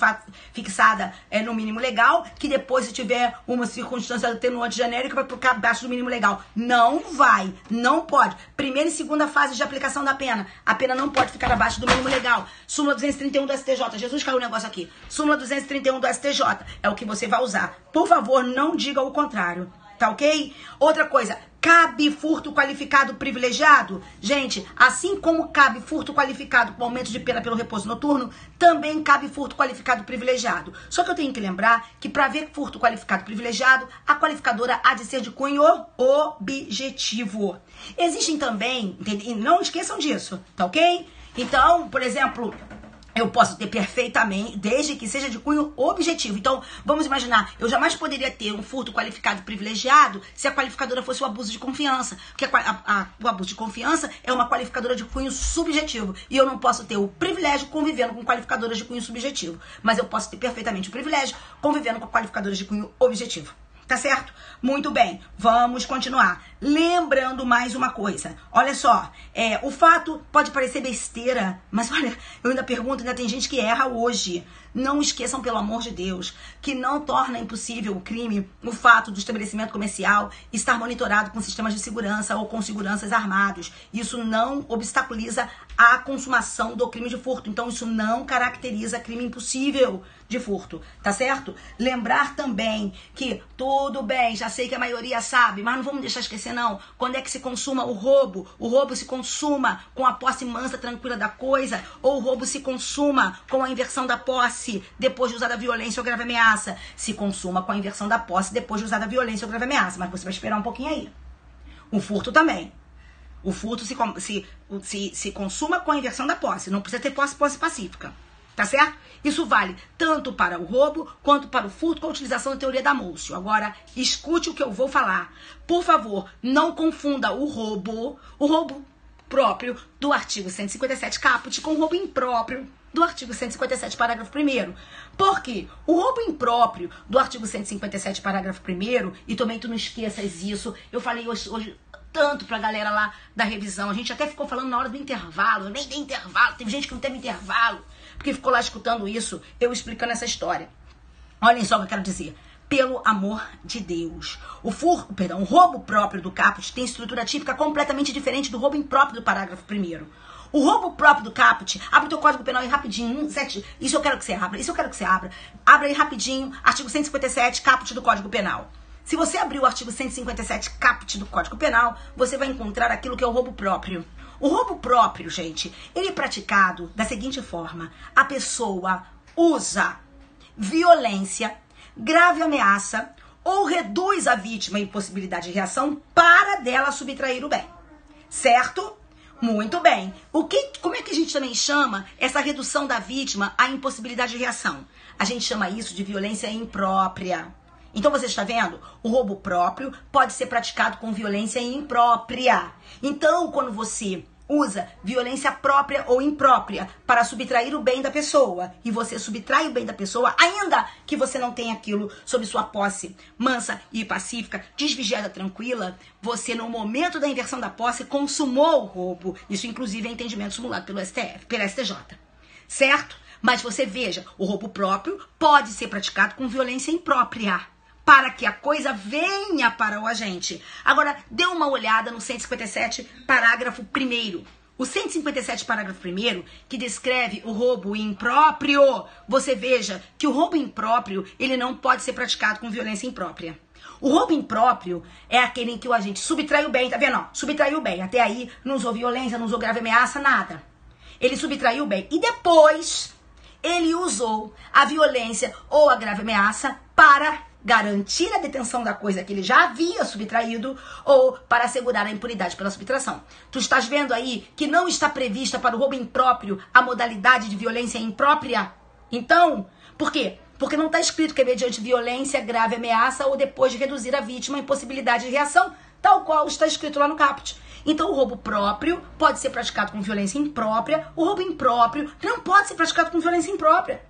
fixada no mínimo legal, que depois se tiver uma circunstância atenuante genérica vai ficar abaixo do mínimo legal. Não vai, não pode. Primeira e segunda fase de aplicação da pena, a pena não pode ficar abaixo do mínimo legal. Súmula 231 do STJ. Jesus, caiu um negócio aqui. Súmula 231 do STJ. É o que você vai usar. Por favor, não diga o contrário. Tá ok? Outra coisa. Cabe furto qualificado privilegiado? Gente, assim como cabe furto qualificado com aumento de pena pelo repouso noturno, também cabe furto qualificado privilegiado. Só que eu tenho que lembrar que para ver furto qualificado privilegiado, a qualificadora há de ser de cunho objetivo. Existem também, e não esqueçam disso, tá ok? Então, por exemplo, eu posso ter perfeitamente, desde que seja de cunho objetivo. Então, vamos imaginar, eu jamais poderia ter um furto qualificado privilegiado se a qualificadora fosse o abuso de confiança. Porque o abuso de confiança é uma qualificadora de cunho subjetivo. E eu não posso ter o privilégio convivendo com qualificadoras de cunho subjetivo. Mas eu posso ter perfeitamente o privilégio convivendo com qualificadoras de cunho objetivo. Tá certo? Muito bem, vamos continuar. Lembrando mais uma coisa. Olha só, o fato pode parecer besteira, mas olha, eu ainda pergunto, ainda tem gente que erra hoje. Não esqueçam, pelo amor de Deus, que não torna impossível o crime o fato do estabelecimento comercial estar monitorado com sistemas de segurança ou com seguranças armados. Isso não obstaculiza a consumação do crime de furto. Então, isso não caracteriza crime impossível de furto, tá certo? Lembrar também que, tudo bem, já sei que a maioria sabe, mas não vamos deixar esquecer não, quando é que se consuma o roubo se consuma com a posse mansa, tranquila da coisa, ou o roubo se consuma com a inversão da posse, depois de usada a violência ou grave ameaça, se consuma com a inversão da posse, depois de usada a violência ou grave ameaça, mas você vai esperar um pouquinho aí. O furto também. O furto se consuma com a inversão da posse, não precisa ter posse pacífica. Tá certo? Isso vale tanto para o roubo quanto para o furto com a utilização da teoria da Múcio. Agora, escute o que eu vou falar. Por favor, não confunda o roubo próprio do artigo 157 caput com o roubo impróprio do artigo 157, parágrafo 1º. Porque o roubo impróprio do artigo 157, parágrafo 1º, e também tu não esqueças isso, eu falei hoje tanto pra galera lá da revisão, a gente até ficou falando na hora do intervalo, nem tem intervalo, teve gente que não teve intervalo, porque ficou lá escutando isso, eu explicando essa história. Olhem só o que eu quero dizer. Pelo amor de Deus. O roubo próprio do caput tem estrutura típica completamente diferente do roubo impróprio do parágrafo 1º. O roubo próprio do caput, abre o teu Código Penal aí rapidinho, isso eu quero que você abra. Abra aí rapidinho, artigo 157, caput do Código Penal. Se você abrir o artigo 157, caput do Código Penal, você vai encontrar aquilo que é o roubo próprio. O roubo próprio, gente, ele é praticado da seguinte forma. A pessoa usa violência, grave ameaça ou reduz a vítima em possibilidade de reação para dela subtrair o bem. Certo? Muito bem. Como é que a gente também chama essa redução da vítima à impossibilidade de reação? A gente chama isso de violência imprópria. Então você está vendo? O roubo próprio pode ser praticado com violência imprópria. Então, quando você usa violência própria ou imprópria para subtrair o bem da pessoa, e você subtrai o bem da pessoa, ainda que você não tenha aquilo sob sua posse mansa e pacífica, desvigiada, tranquila, você no momento da inversão da posse consumou o roubo. Isso inclusive é entendimento simulado pelo STF, pela STJ. Certo? Mas você veja, o roubo próprio pode ser praticado com violência imprópria, para que a coisa venha para o agente. Agora, dê uma olhada no 157, parágrafo 1º. O 157, parágrafo 1º, que descreve o roubo impróprio, você veja que o roubo impróprio, ele não pode ser praticado com violência imprópria. O roubo impróprio é aquele em que o agente subtraiu o bem, tá vendo? Ó, subtraiu o bem. Até aí, não usou violência, não usou grave ameaça, nada. Ele subtraiu o bem. E depois, ele usou a violência ou a grave ameaça para garantir a detenção da coisa que ele já havia subtraído ou para assegurar a impunidade pela subtração. Tu estás vendo aí que não está prevista para o roubo impróprio a modalidade de violência imprópria? Então, por quê? Porque não está escrito que é mediante violência, grave ameaça ou depois de reduzir a vítima à impossibilidade de reação, tal qual está escrito lá no caput. Então, o roubo próprio pode ser praticado com violência imprópria, o roubo impróprio não pode ser praticado com violência imprópria.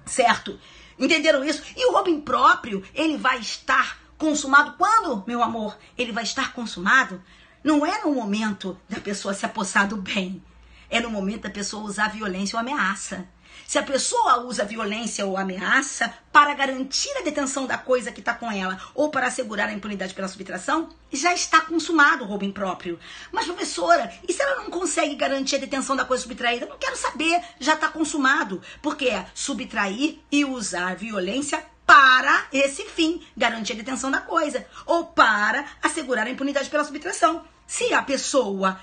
Certo? Entenderam isso? E o roubo impróprio, ele vai estar consumado quando, meu amor? Ele vai estar consumado não é no momento da pessoa se apossar do bem. É no momento da pessoa usar violência ou ameaça. Se a pessoa usa violência ou ameaça para garantir a detenção da coisa que está com ela ou para assegurar a impunidade pela subtração, já está consumado o roubo impróprio. Mas, professora, e se ela não consegue garantir a detenção da coisa subtraída? Não quero saber, já está consumado. Porque é subtrair e usar violência para esse fim, garantir a detenção da coisa ou para assegurar a impunidade pela subtração. Se a pessoa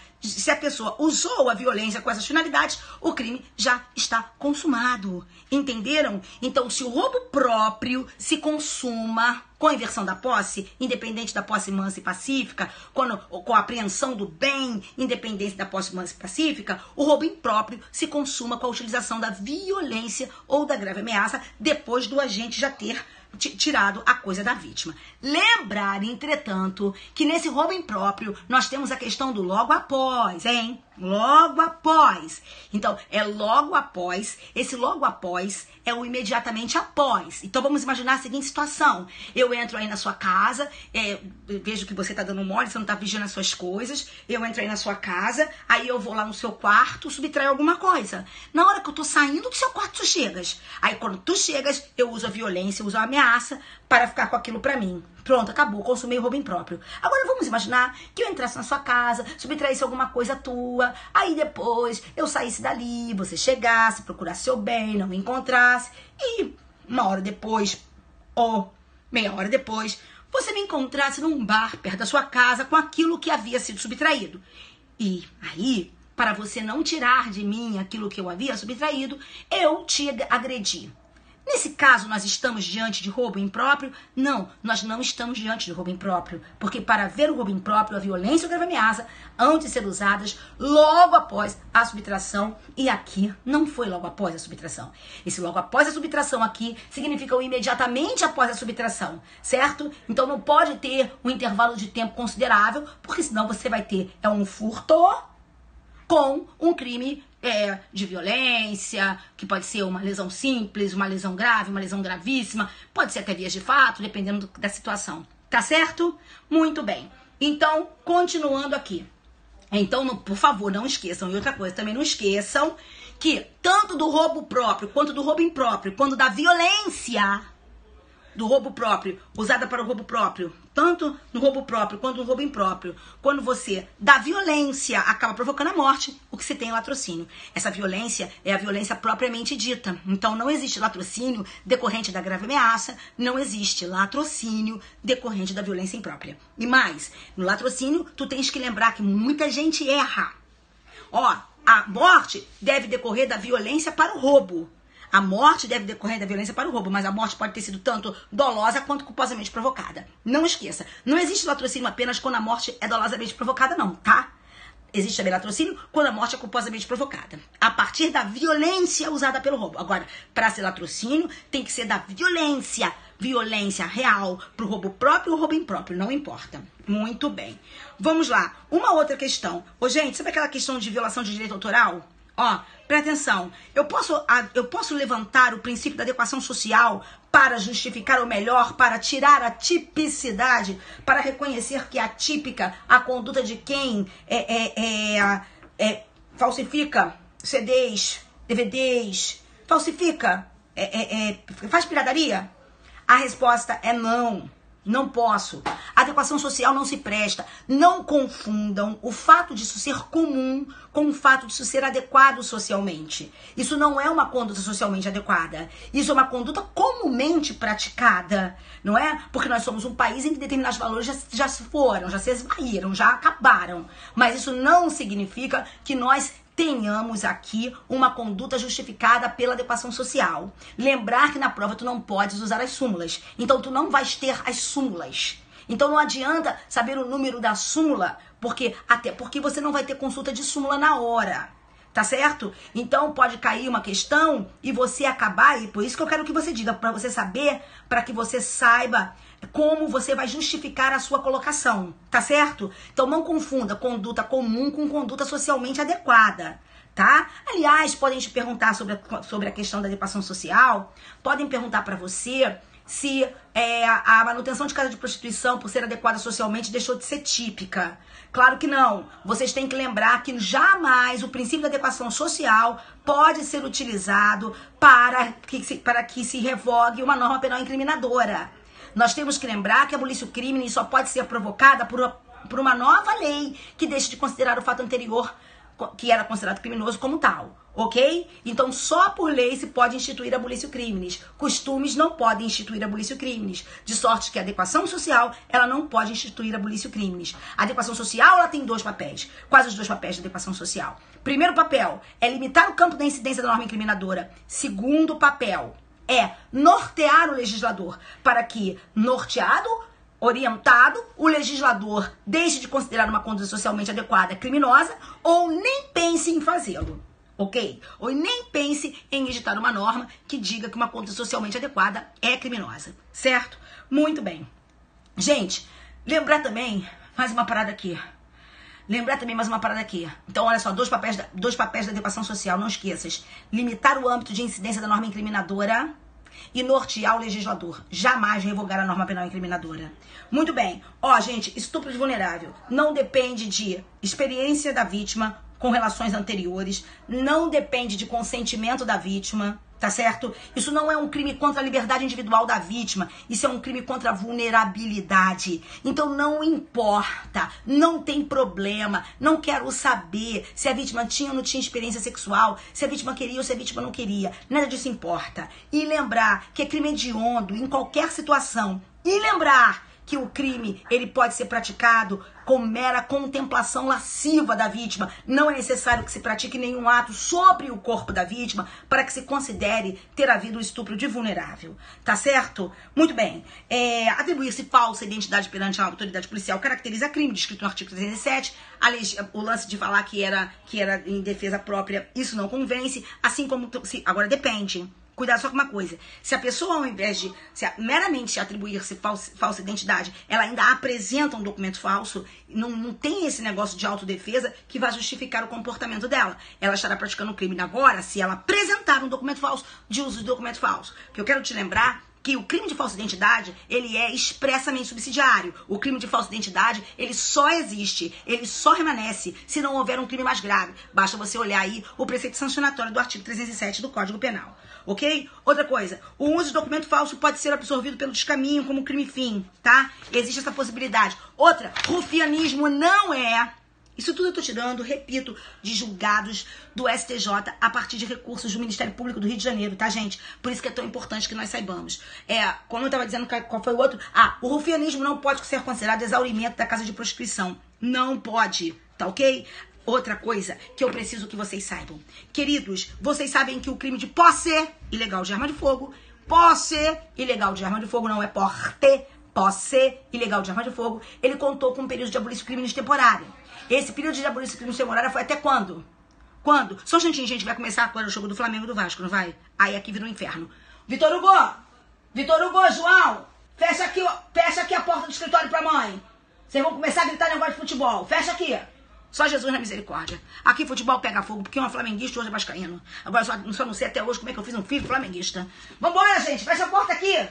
usou a violência com essas finalidades, o crime já está consumado. Entenderam? Então, se o roubo próprio se consuma com a inversão da posse, independente da posse mansa e pacífica, com a apreensão do bem, independente da posse mansa e pacífica, o roubo impróprio se consuma com a utilização da violência ou da grave ameaça depois do agente já ter tirado a coisa da vítima. Lembrar, entretanto, que nesse roubo impróprio nós temos a questão do logo após, hein? Logo após. Então, é logo após. Esse logo após é o imediatamente após. Então, vamos imaginar a seguinte situação. Eu entro aí na sua casa, vejo que você tá dando mole, você não tá vigiando as suas coisas. Eu entro aí na sua casa, aí eu vou lá no seu quarto, subtrair alguma coisa. Na hora que eu tô saindo do seu quarto, tu chegas. Aí, quando tu chegas, eu uso a violência, eu uso a ameaça para ficar com aquilo pra mim. Pronto, acabou, consumei o roubo impróprio. Agora vamos imaginar que eu entrasse na sua casa, subtraísse alguma coisa tua, aí depois eu saísse dali, você chegasse, procurasse seu bem, não me encontrasse, e uma hora depois, ou meia hora depois, você me encontrasse num bar perto da sua casa com aquilo que havia sido subtraído. E aí, para você não tirar de mim aquilo que eu havia subtraído, eu te agredi. Nesse caso, nós estamos diante de roubo impróprio? Não, nós não estamos diante de roubo impróprio. Porque para ver o roubo impróprio, a violência ou grave ameaça hão de ser usadas logo após a subtração. E aqui não foi logo após a subtração. Esse logo após a subtração aqui significa o imediatamente após a subtração, certo? Então não pode ter um intervalo de tempo considerável, porque senão você vai ter um furto com um crime de violência, que pode ser uma lesão simples, uma lesão grave, uma lesão gravíssima, pode ser até vias de fato, dependendo da situação. Tá certo? Muito bem. Então, continuando aqui. Então, por favor, não esqueçam. E outra coisa, também não esqueçam que tanto do roubo próprio, quanto do roubo impróprio, quanto da violência do roubo próprio, usada para o roubo próprio, tanto no roubo próprio quanto no roubo impróprio, quando você dá violência, acaba provocando a morte, o que se tem é latrocínio. Essa violência é a violência propriamente dita. Então não existe latrocínio decorrente da grave ameaça, não existe latrocínio decorrente da violência imprópria. E mais, no latrocínio, tu tens que lembrar que muita gente erra. Ó, a morte deve decorrer da violência para o roubo. A morte deve decorrer da violência para o roubo, mas a morte pode ter sido tanto dolosa quanto culposamente provocada. Não esqueça, não existe latrocínio apenas quando a morte é dolosamente provocada, não, tá? Existe também latrocínio quando a morte é culposamente provocada, a partir da violência usada pelo roubo. Agora, para ser latrocínio, tem que ser da violência real, pro roubo próprio ou roubo impróprio, não importa. Muito bem. Vamos lá. Uma outra questão. Ô, gente, sabe aquela questão de violação de direito autoral? Ó, presta atenção. Eu posso levantar o princípio da adequação social para justificar, ou melhor, para tirar a tipicidade, para reconhecer que é atípica a conduta de quem falsifica CDs, DVDs, falsifica, faz pirataria? A resposta é não. Não posso. A adequação social não se presta. Não confundam o fato disso ser comum com o fato disso ser adequado socialmente. Isso não é uma conduta socialmente adequada. Isso é uma conduta comumente praticada, não é? Porque nós somos um país em que determinados valores já se foram, já se esvaíram, já acabaram. Mas isso não significa que nós tenhamos aqui uma conduta justificada pela adequação social. Lembrar que na prova tu não podes usar as súmulas. Então tu não vais ter as súmulas. Então não adianta saber o número da súmula, até porque você não vai ter consulta de súmula na hora. Tá certo? Então pode cair uma questão e você acabar, e por isso que eu quero que você diga, para você saber, para que você saiba como você vai justificar a sua colocação, tá certo? Então não confunda conduta comum com conduta socialmente adequada, tá? Aliás, podem te perguntar sobre a questão da adequação social, podem perguntar para você se a manutenção de casa de prostituição, por ser adequada socialmente, deixou de ser típica. Claro que não. Vocês têm que lembrar que jamais o princípio da adequação social pode ser utilizado para que se revogue uma norma penal incriminadora. Nós temos que lembrar que a abolição crime só pode ser provocada por uma nova lei que deixe de considerar o fato anterior, que era considerado criminoso, como tal, ok? Então, só por lei se pode instituir abolição crimes. Costumes não podem instituir abolição crimes. De sorte que a adequação social, ela não pode instituir abolição crimes. A adequação social, ela tem dois papéis. Quais os dois papéis da adequação social? Primeiro papel é limitar o campo da incidência da norma incriminadora. Segundo papel é nortear o legislador para que, norteado, orientado, o legislador deixe de considerar uma conduta socialmente adequada criminosa ou nem pense em fazê-lo, ok? Ou nem pense em editar uma norma que diga que uma conduta socialmente adequada é criminosa, certo? Muito bem. Gente, lembrar também mais uma parada aqui. Então, olha só, dois papéis da adequação social, não esqueças. Limitar o âmbito de incidência da norma incriminadora e nortear o legislador. Jamais revogar a norma penal incriminadora. Muito bem. Ó, gente, estupro de vulnerável não depende de experiência da vítima com relações anteriores, não depende de consentimento da vítima, tá certo? Isso não é um crime contra a liberdade individual da vítima, isso é um crime contra a vulnerabilidade. Então não importa, não tem problema, não quero saber se a vítima tinha ou não tinha experiência sexual, se a vítima queria ou se a vítima não queria, nada disso importa. E lembrar que é crime hediondo em qualquer situação, e lembrar que o crime, ele pode ser praticado com mera contemplação lasciva da vítima. Não é necessário que se pratique nenhum ato sobre o corpo da vítima para que se considere ter havido o estupro de vulnerável. Tá certo? Muito bem. Atribuir-se falsa identidade perante a autoridade policial caracteriza crime, descrito no artigo 307. O lance de falar que era em defesa própria, isso não convence. Assim como... Agora depende. Cuidado só com uma coisa, se a pessoa, ao invés de meramente atribuir-se falsa identidade, ela ainda apresenta um documento falso, não tem esse negócio de autodefesa que vai justificar o comportamento dela. Ela estará praticando um crime agora se ela apresentar um documento falso, de uso de documento falso. Porque eu quero te lembrar que o crime de falsa identidade, ele é expressamente subsidiário. O crime de falsa identidade, ele só existe, ele só permanece se não houver um crime mais grave. Basta você olhar aí o preceito sancionatório do artigo 307 do Código Penal. Ok? Outra coisa, o uso de documento falso pode ser absorvido pelo descaminho como crime fim, tá? Existe essa possibilidade. Outra, rufianismo não é... Isso tudo eu tô tirando, repito, de julgados do STJ a partir de recursos do Ministério Público do Rio de Janeiro, tá, gente? Por isso que é tão importante que nós saibamos. Como eu tava dizendo, qual foi o outro? O rufianismo não pode ser considerado exaurimento da casa de prostituição. Não pode, tá ok? Outra coisa que eu preciso que vocês saibam. Queridos, vocês sabem que o crime de posse ilegal de arma de fogo, posse ilegal de arma de fogo não é porte posse ilegal de arma de fogo, ele contou com um período de abolício crimes temporário. Esse período de abolício crimes temporário foi até quando? Quando? Só um instantinho, gente, vai começar agora o jogo do Flamengo e do Vasco, não vai? Aí aqui vira um inferno. Vitor Hugo! Vitor Hugo, João! Fecha aqui a porta do escritório pra mãe. Vocês vão começar a gritar negócio de futebol. Fecha aqui. Só Jesus na misericórdia. Aqui futebol pega fogo, porque uma flamenguista hoje é vascaíno. Agora só não sei até hoje como é que eu fiz um filho flamenguista. Vambora, gente. Fecha a porta aqui.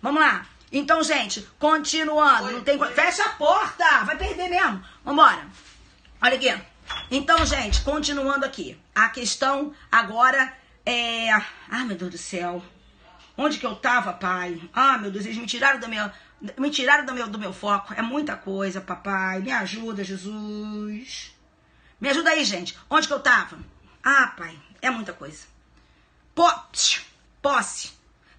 Vamos lá. Então, gente, continuando. Não tem... Fecha a porta. Vai perder mesmo. Vambora. Olha aqui. Então, gente, continuando aqui. A questão agora é... Ai, meu Deus do céu. Onde que eu tava, pai? Ah, meu Deus, eles me tiraram do meu foco. É muita coisa, papai. Me ajuda, Jesus. Me ajuda aí, gente. Onde que eu tava? Ah, pai, é muita coisa. Posse.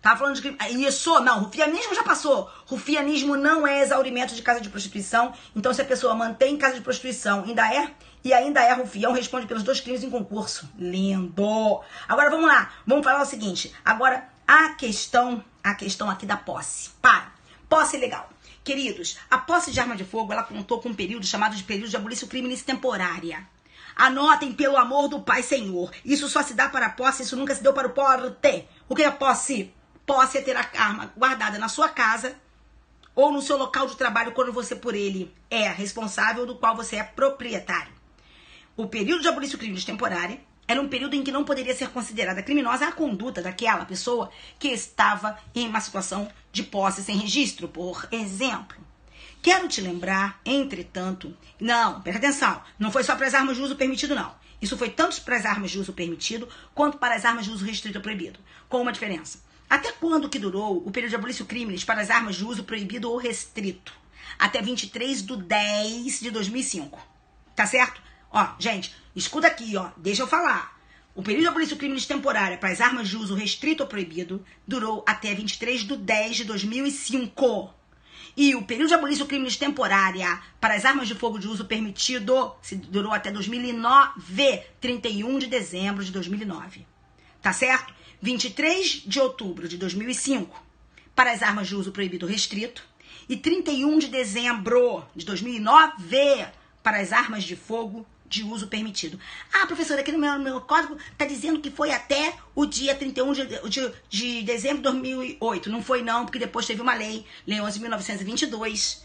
Tava falando de... Isso, não, rufianismo já passou. Rufianismo não é exaurimento de casa de prostituição. Então, se a pessoa mantém casa de prostituição, ainda é rufião, responde pelos 2 crimes em concurso. Lindo. Agora, vamos lá. Vamos falar o seguinte. Agora, a questão aqui da posse. Posse ilegal. Queridos, a posse de arma de fogo, ela contou com um período chamado de período de abolício crimes temporária. Anotem, pelo amor do Pai Senhor. Isso só se dá para a posse, isso nunca se deu para o porte. O que é posse? Posse é ter a arma guardada na sua casa ou no seu local de trabalho quando você por ele é responsável, do qual você é proprietário. O período de abolício crimes temporária era um período em que não poderia ser considerada criminosa a conduta daquela pessoa que estava em uma situação de posse sem registro, por exemplo. Quero te lembrar, entretanto, não, presta atenção, não foi só para as armas de uso permitido, não. Isso foi tanto para as armas de uso permitido quanto para as armas de uso restrito ou proibido, com uma diferença. Até quando que durou o período de abolício crimes para as armas de uso proibido ou restrito? Até 23/10/2005. Tá certo? Ó, gente, escuta aqui, ó, deixa eu falar. O período de abolício crimes temporária para as armas de uso restrito ou proibido durou até 23/10/2005. E o período de abolício crimes temporária para as armas de fogo de uso permitido durou até 2009, 31 de dezembro de 2009. Tá certo? 23 de outubro de 2005 para as armas de uso proibido ou restrito e 31 de dezembro de 2009 para as armas de fogo de uso permitido. Ah, professora, aqui no meu código está dizendo que foi até o dia 31 de dezembro de 2008. Não foi não, porque depois teve uma lei 11.922,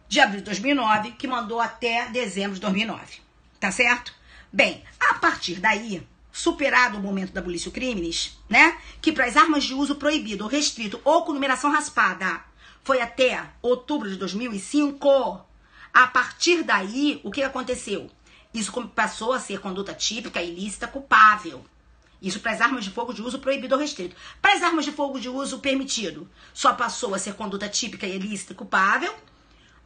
de abril de 2009, que mandou até dezembro de 2009. Tá certo? Bem, a partir daí, superado o momento da abolício crimes, né, que para as armas de uso proibido ou restrito ou com numeração raspada foi até outubro de 2005, a partir daí, o que aconteceu? Isso passou a ser conduta típica, ilícita, culpável. Isso para as armas de fogo de uso proibido ou restrito. Para as armas de fogo de uso permitido, só passou a ser conduta típica, ilícita e culpável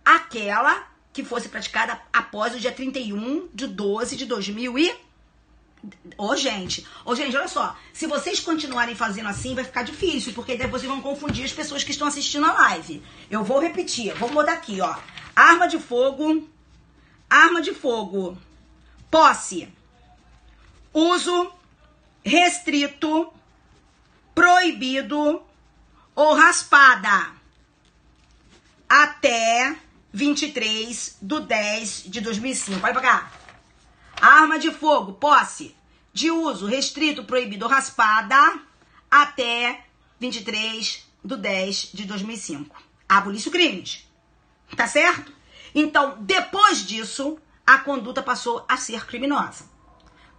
aquela que fosse praticada após o dia 31/12/2000 e... gente, olha só. Se vocês continuarem fazendo assim, vai ficar difícil, porque daí vocês vão confundir as pessoas que estão assistindo a live. Eu vou repetir, vou mudar aqui, ó. Arma de fogo, posse, uso, restrito, proibido ou raspada até 23/10/2005. Olha pra cá. Arma de fogo, posse, de uso, restrito, proibido ou raspada até 23/10/2005. Abolício crimes. Tá certo? Então, depois disso, a conduta passou a ser criminosa.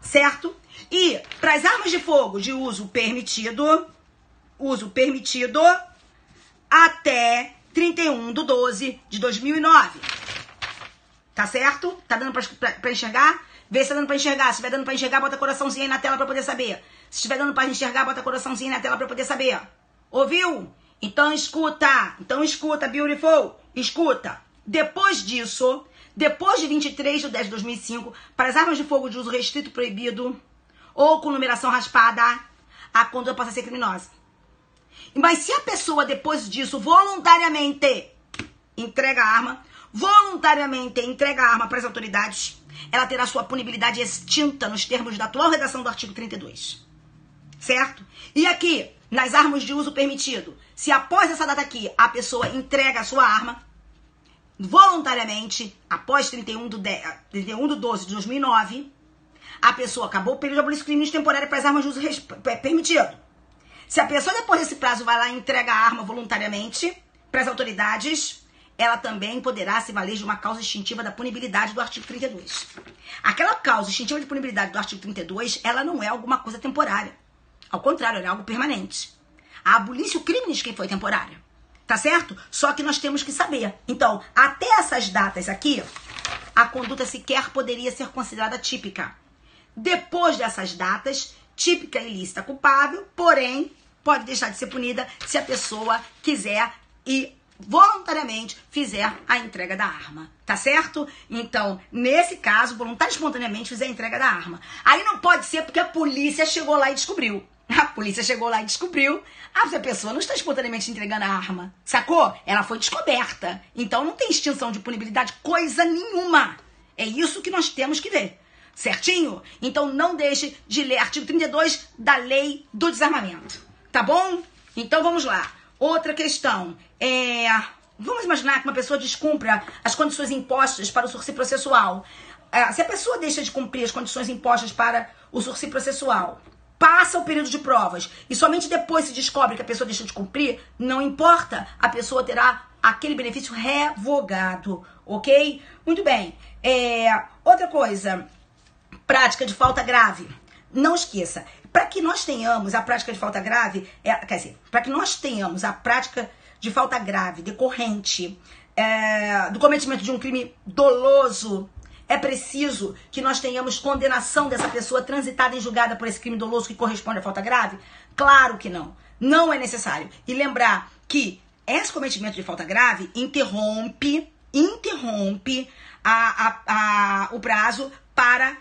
Certo? E para as armas de fogo de uso permitido até 31/12/2009. Tá certo? Tá dando pra enxergar? Vê se tá dando pra enxergar. Se estiver dando pra enxergar, bota coraçãozinho aí na tela pra poder saber. Se estiver dando pra enxergar, bota coraçãozinho aí na tela pra poder saber. Ouviu? Então escuta, beautiful. Escuta. Depois disso, depois de 23/10/2005, para as armas de fogo de uso restrito, proibido ou com numeração raspada, a conduta passa a ser criminosa. Mas se a pessoa, depois disso, voluntariamente entrega a arma para as autoridades, ela terá sua punibilidade extinta nos termos da atual redação do artigo 32. Certo? E aqui, nas armas de uso permitido, se após essa data aqui a pessoa entrega a sua arma voluntariamente, após 31 de 12 de 2009, a pessoa acabou o período de abolição crime temporário para as armas de uso permitido. Se a pessoa depois desse prazo vai lá e entrega a arma voluntariamente para as autoridades, ela também poderá se valer de uma causa extintiva da punibilidade do artigo 32. Aquela causa extintiva de punibilidade do artigo 32, ela não é alguma coisa temporária. Ao contrário, ela é algo permanente. A abolício criminis quem foi temporária. Tá certo? Só que nós temos que saber. Então, até essas datas aqui, a conduta sequer poderia ser considerada típica. Depois dessas datas, típica, ilícita, culpável, porém, pode deixar de ser punida se a pessoa quiser e voluntariamente fizer a entrega da arma, tá certo? Então, nesse caso, voluntário e espontaneamente fizer a entrega da arma. Aí não pode ser porque a polícia chegou lá e descobriu. A polícia chegou lá e descobriu. A pessoa não está espontaneamente entregando a arma, sacou? Ela foi descoberta. Então não tem extinção de punibilidade coisa nenhuma. É isso que nós temos que ver. Certinho? Então não deixe de ler artigo 32 da Lei do Desarmamento. Tá bom? Então vamos lá. Outra questão. Vamos imaginar que uma pessoa descumpra as condições impostas para o sursi processual. Se a pessoa deixa de cumprir as condições impostas para o sursi processual, passa o período de provas e somente depois se descobre que a pessoa deixou de cumprir, não importa, a pessoa terá aquele benefício revogado, ok? Muito bem. Outra coisa, prática de falta grave. Não esqueça, para que nós tenhamos a prática de falta grave, para que nós tenhamos a prática de falta grave decorrente do cometimento de um crime doloso, é preciso que nós tenhamos condenação dessa pessoa transitada em julgada por esse crime doloso que corresponde à falta grave? Claro que não. Não é necessário. E lembrar que esse cometimento de falta grave interrompe o prazo para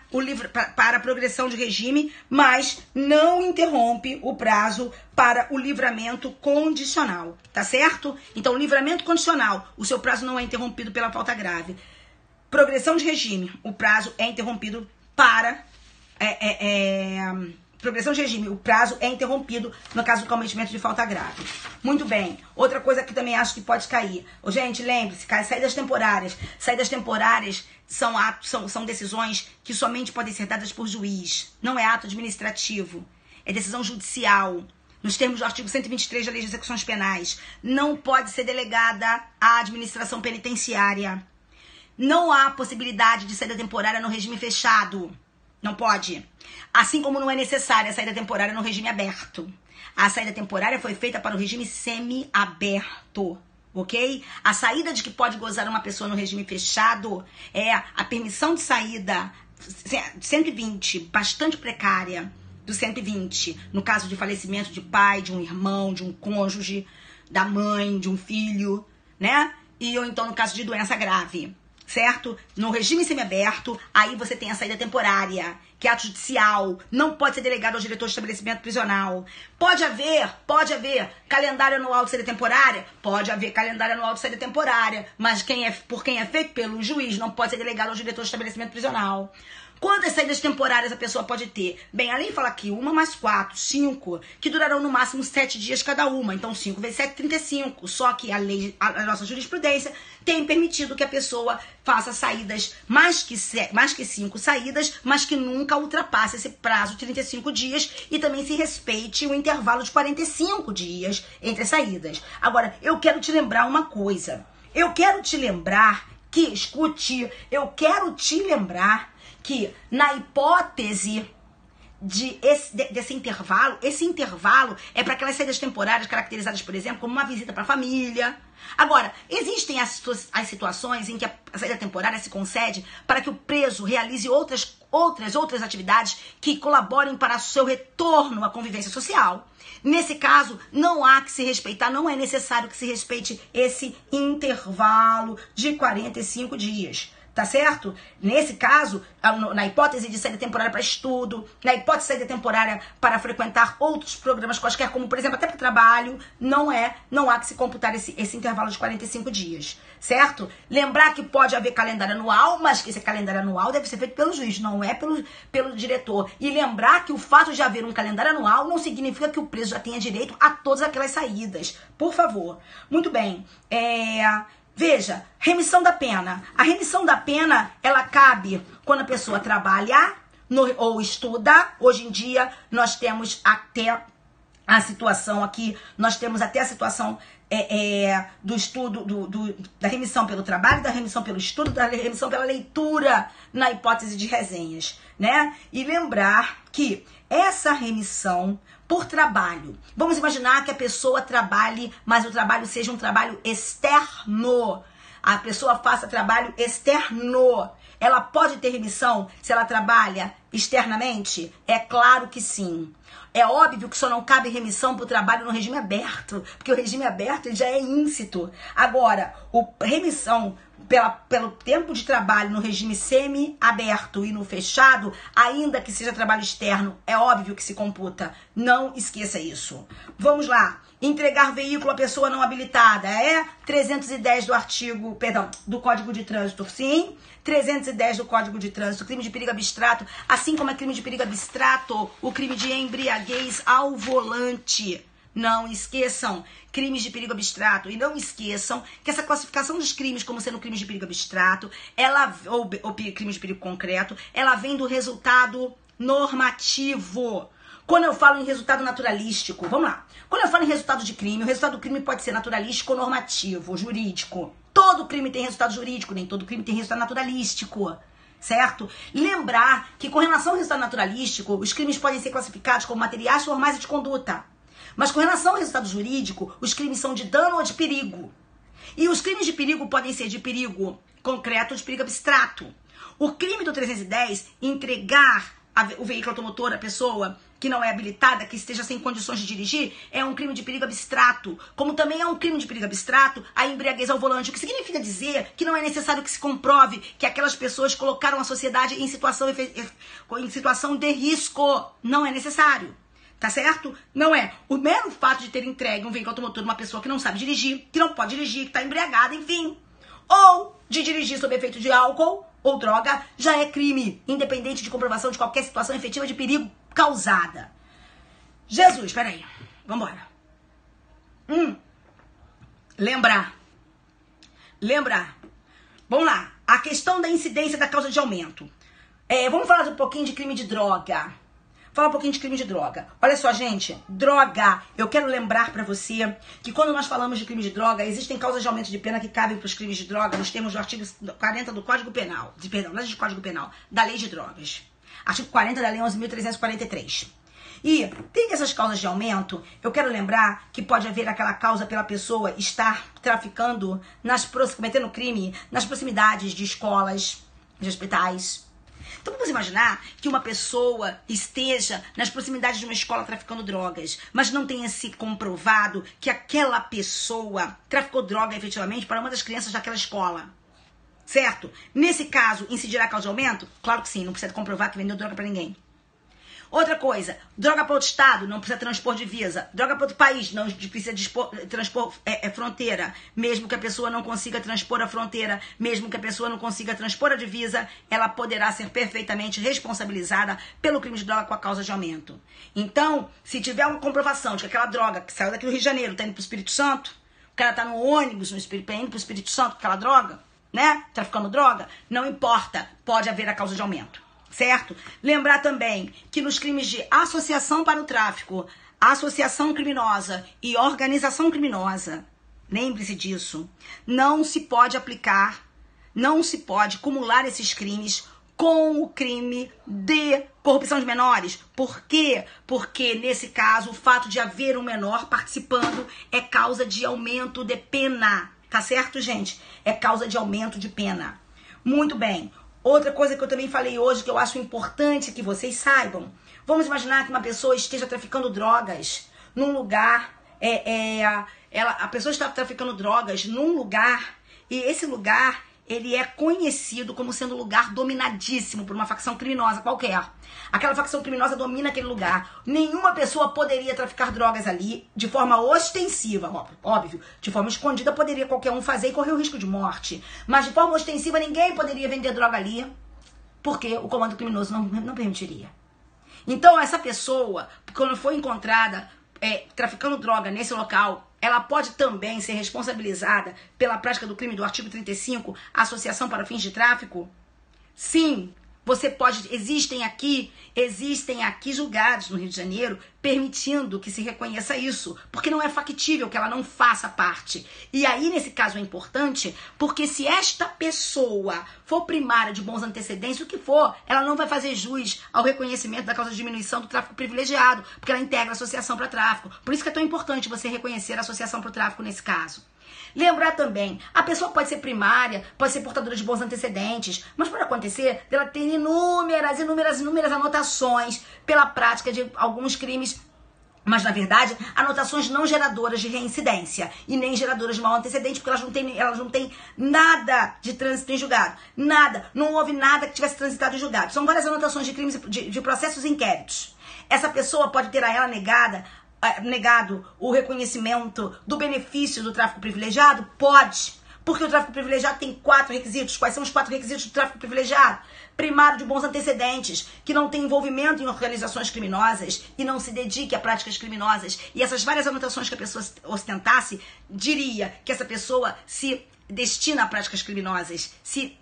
a progressão de regime, mas não interrompe o prazo para o livramento condicional, tá certo? Então, livramento condicional, o seu prazo não é interrompido pela falta grave. Progressão de regime, o prazo é interrompido para... progressão de regime, o prazo é interrompido no caso do cometimento de falta grave. Muito bem. Outra coisa que também acho que pode cair. Gente, lembre-se, saídas temporárias. Saídas temporárias são decisões que somente podem ser dadas por juiz. Não é ato administrativo. É decisão judicial. Nos termos do artigo 123 da Lei de Execuções Penais. Não pode ser delegada à administração penitenciária. Não há possibilidade de saída temporária no regime fechado. Não pode. Assim como não é necessária a saída temporária no regime aberto. A saída temporária foi feita para o regime semi-aberto, ok? A saída de que pode gozar uma pessoa no regime fechado é a permissão de saída 120, bastante precária, do 120, no caso de falecimento de pai, de um irmão, de um cônjuge, da mãe, de um filho, né? Ou então no caso de doença grave. Certo? No regime semiaberto, aí você tem a saída temporária, que é ato judicial, não pode ser delegado ao diretor de estabelecimento prisional. Pode haver calendário anual de saída temporária? Pode haver calendário anual de saída temporária, mas por quem é feito pelo juiz, não pode ser delegado ao diretor de estabelecimento prisional. Quantas saídas temporárias a pessoa pode ter? Bem, além de falar aqui, 1 mais 4, 5, que durarão no máximo 7 dias cada uma. Então, 5 vezes 7, 35. Só que a nossa jurisprudência tem permitido que a pessoa faça saídas, mais que 5 saídas, mas que nunca ultrapasse esse prazo de 35 dias e também se respeite o intervalo de 45 dias entre as saídas. Agora, eu quero te lembrar uma coisa. Eu quero te lembrar que que na hipótese desse intervalo, esse intervalo é para aquelas saídas temporárias caracterizadas, por exemplo, como uma visita para a família. Agora, existem as situações em que a saída temporária se concede para que o preso realize outras atividades que colaborem para o seu retorno à convivência social. Nesse caso, não há que se respeitar, não é necessário que se respeite esse intervalo de 45 dias. Tá certo? Nesse caso, na hipótese de saída temporária para estudo, na hipótese de saída temporária para frequentar outros programas quaisquer, como por exemplo até para trabalho, não há que se computar esse intervalo de 45 dias, certo? Lembrar que pode haver calendário anual, mas que esse calendário anual deve ser feito pelo juiz, não é pelo diretor. E lembrar que o fato de haver um calendário anual não significa que o preso já tenha direito a todas aquelas saídas. Por favor. Muito bem. Veja, remissão da pena. A remissão da pena, ela cabe quando a pessoa trabalha ou estuda. Hoje em dia, nós temos até a situação aqui, do estudo, da remissão pelo trabalho, da remissão pelo estudo, da remissão pela leitura, na hipótese de resenhas, né? E lembrar que essa remissão por trabalho, vamos imaginar que a pessoa trabalhe, mas o trabalho seja um trabalho externo. A pessoa faça trabalho externo. Ela pode ter remissão se ela trabalha externamente? É claro que sim. É óbvio que só não cabe remissão para o trabalho no regime aberto, porque o regime aberto já é íncito. Agora, remissão pelo tempo de trabalho no regime semi-aberto e no fechado, ainda que seja trabalho externo, é óbvio que se computa. Não esqueça isso. Vamos lá. Entregar veículo à pessoa não habilitada. 310 do Código de Trânsito. Sim, 310 do Código de Trânsito. Crime de perigo abstrato. Assim como é crime de perigo abstrato, o crime de embriaguez ao volante. Não esqueçam, crimes de perigo abstrato. E não esqueçam que essa classificação dos crimes como sendo crimes de perigo abstrato, ou crimes de perigo concreto, ela vem do resultado normativo. Quando eu falo em resultado naturalístico, vamos lá. Quando eu falo em resultado de crime, o resultado do crime pode ser naturalístico ou normativo, jurídico. Todo crime tem resultado jurídico, nem todo crime tem resultado naturalístico. Certo? Lembrar que com relação ao resultado naturalístico, os crimes podem ser classificados como materiais formais e de conduta. Mas com relação ao resultado jurídico, os crimes são de dano ou de perigo. E os crimes de perigo podem ser de perigo concreto ou de perigo abstrato. O crime do 310, entregar o veículo automotor à pessoa que não é habilitada, que esteja sem condições de dirigir, é um crime de perigo abstrato. Como também é um crime de perigo abstrato a embriaguez ao volante, o que significa dizer que não é necessário que se comprove que aquelas pessoas colocaram a sociedade em situação de risco. Não é necessário. Tá certo? Não é. O mero fato de ter entregue um veículo automotor a uma pessoa que não sabe dirigir, que não pode dirigir, que está embriagada, enfim. Ou de dirigir sob efeito de álcool ou droga, já é crime, independente de comprovação de qualquer situação efetiva de perigo causada. Jesus, peraí. Vambora. Lembrar. Vamos lá. A questão da incidência da causa de aumento. Vamos falar um pouquinho de crime de droga. Olha só, gente, droga. Eu quero lembrar pra você que quando nós falamos de crime de droga, existem causas de aumento de pena que cabem pros crimes de droga nos termos do artigo 40 do Código Penal. Não é de Código Penal, da Lei de Drogas. Artigo 40 da Lei 11.343. E tem essas causas de aumento, eu quero lembrar que pode haver aquela causa pela pessoa estar traficando, cometendo crime nas proximidades de escolas, de hospitais. Então vamos imaginar que uma pessoa esteja nas proximidades de uma escola traficando drogas, mas não tenha se comprovado que aquela pessoa traficou droga efetivamente para uma das crianças daquela escola. Certo? Nesse caso, incidirá a causa de aumento? Claro que sim, não precisa comprovar que vendeu droga para ninguém. Outra coisa, droga para outro estado, não precisa transpor divisa. Droga para outro país, não precisa transpor fronteira. Mesmo que a pessoa não consiga transpor a fronteira, mesmo que a pessoa não consiga transpor a divisa, ela poderá ser perfeitamente responsabilizada pelo crime de droga com a causa de aumento. Então, se tiver uma comprovação de que aquela droga que saiu daqui do Rio de Janeiro está indo para o Espírito Santo, o cara está no ônibus indo para o Espírito Santo com aquela droga, né? Traficando droga, não importa, pode haver a causa de aumento. Certo? Lembrar também que nos crimes de associação para o tráfico, associação criminosa e organização criminosa, lembre-se disso, não se pode acumular esses crimes com o crime de corrupção de menores. Por quê? Porque nesse caso o fato de haver um menor participando é causa de aumento de pena. Tá certo, gente? É causa de aumento de pena. Muito bem. Outra coisa que eu também falei hoje, que eu acho importante que vocês saibam. Vamos imaginar que uma pessoa esteja traficando drogas num lugar. A pessoa está traficando drogas num lugar, e esse lugar ele é conhecido como sendo um lugar dominadíssimo por uma facção criminosa qualquer. Aquela facção criminosa domina aquele lugar. Nenhuma pessoa poderia traficar drogas ali de forma ostensiva, óbvio. De forma escondida poderia qualquer um fazer e correr o risco de morte. Mas de forma ostensiva ninguém poderia vender droga ali, porque o comando criminoso não permitiria. Então essa pessoa, quando foi encontrada traficando droga nesse local, ela pode também ser responsabilizada pela prática do crime do artigo 35, associação para fins de tráfico? Sim, você pode. Existem aqui julgados no Rio de Janeiro permitindo que se reconheça isso, porque não é factível que ela não faça parte. E aí, nesse caso, é importante, porque se esta pessoa for primária de bons antecedentes, o que for, ela não vai fazer jus ao reconhecimento da causa de diminuição do tráfico privilegiado, porque ela integra a associação para tráfico. Por isso que é tão importante você reconhecer a associação para o tráfico nesse caso. Lembrar também, a pessoa pode ser primária, pode ser portadora de bons antecedentes, mas pode acontecer dela ter inúmeras anotações pela prática de alguns crimes, mas na verdade, anotações não geradoras de reincidência e nem geradoras de mau antecedente, porque elas não têm nada de trânsito em julgado, nada, não houve nada que tivesse transitado em julgado. São várias anotações de crimes, de processos e inquéritos. Essa pessoa pode ter a ela negado o reconhecimento do benefício do tráfico privilegiado? Pode, porque o tráfico privilegiado tem 4 requisitos. Quais são os 4 requisitos do tráfico privilegiado? Primário, de bons antecedentes, que não tem envolvimento em organizações criminosas e não se dedique a práticas criminosas. E essas várias anotações que a pessoa ostentasse, diria que essa pessoa se destina a práticas criminosas, se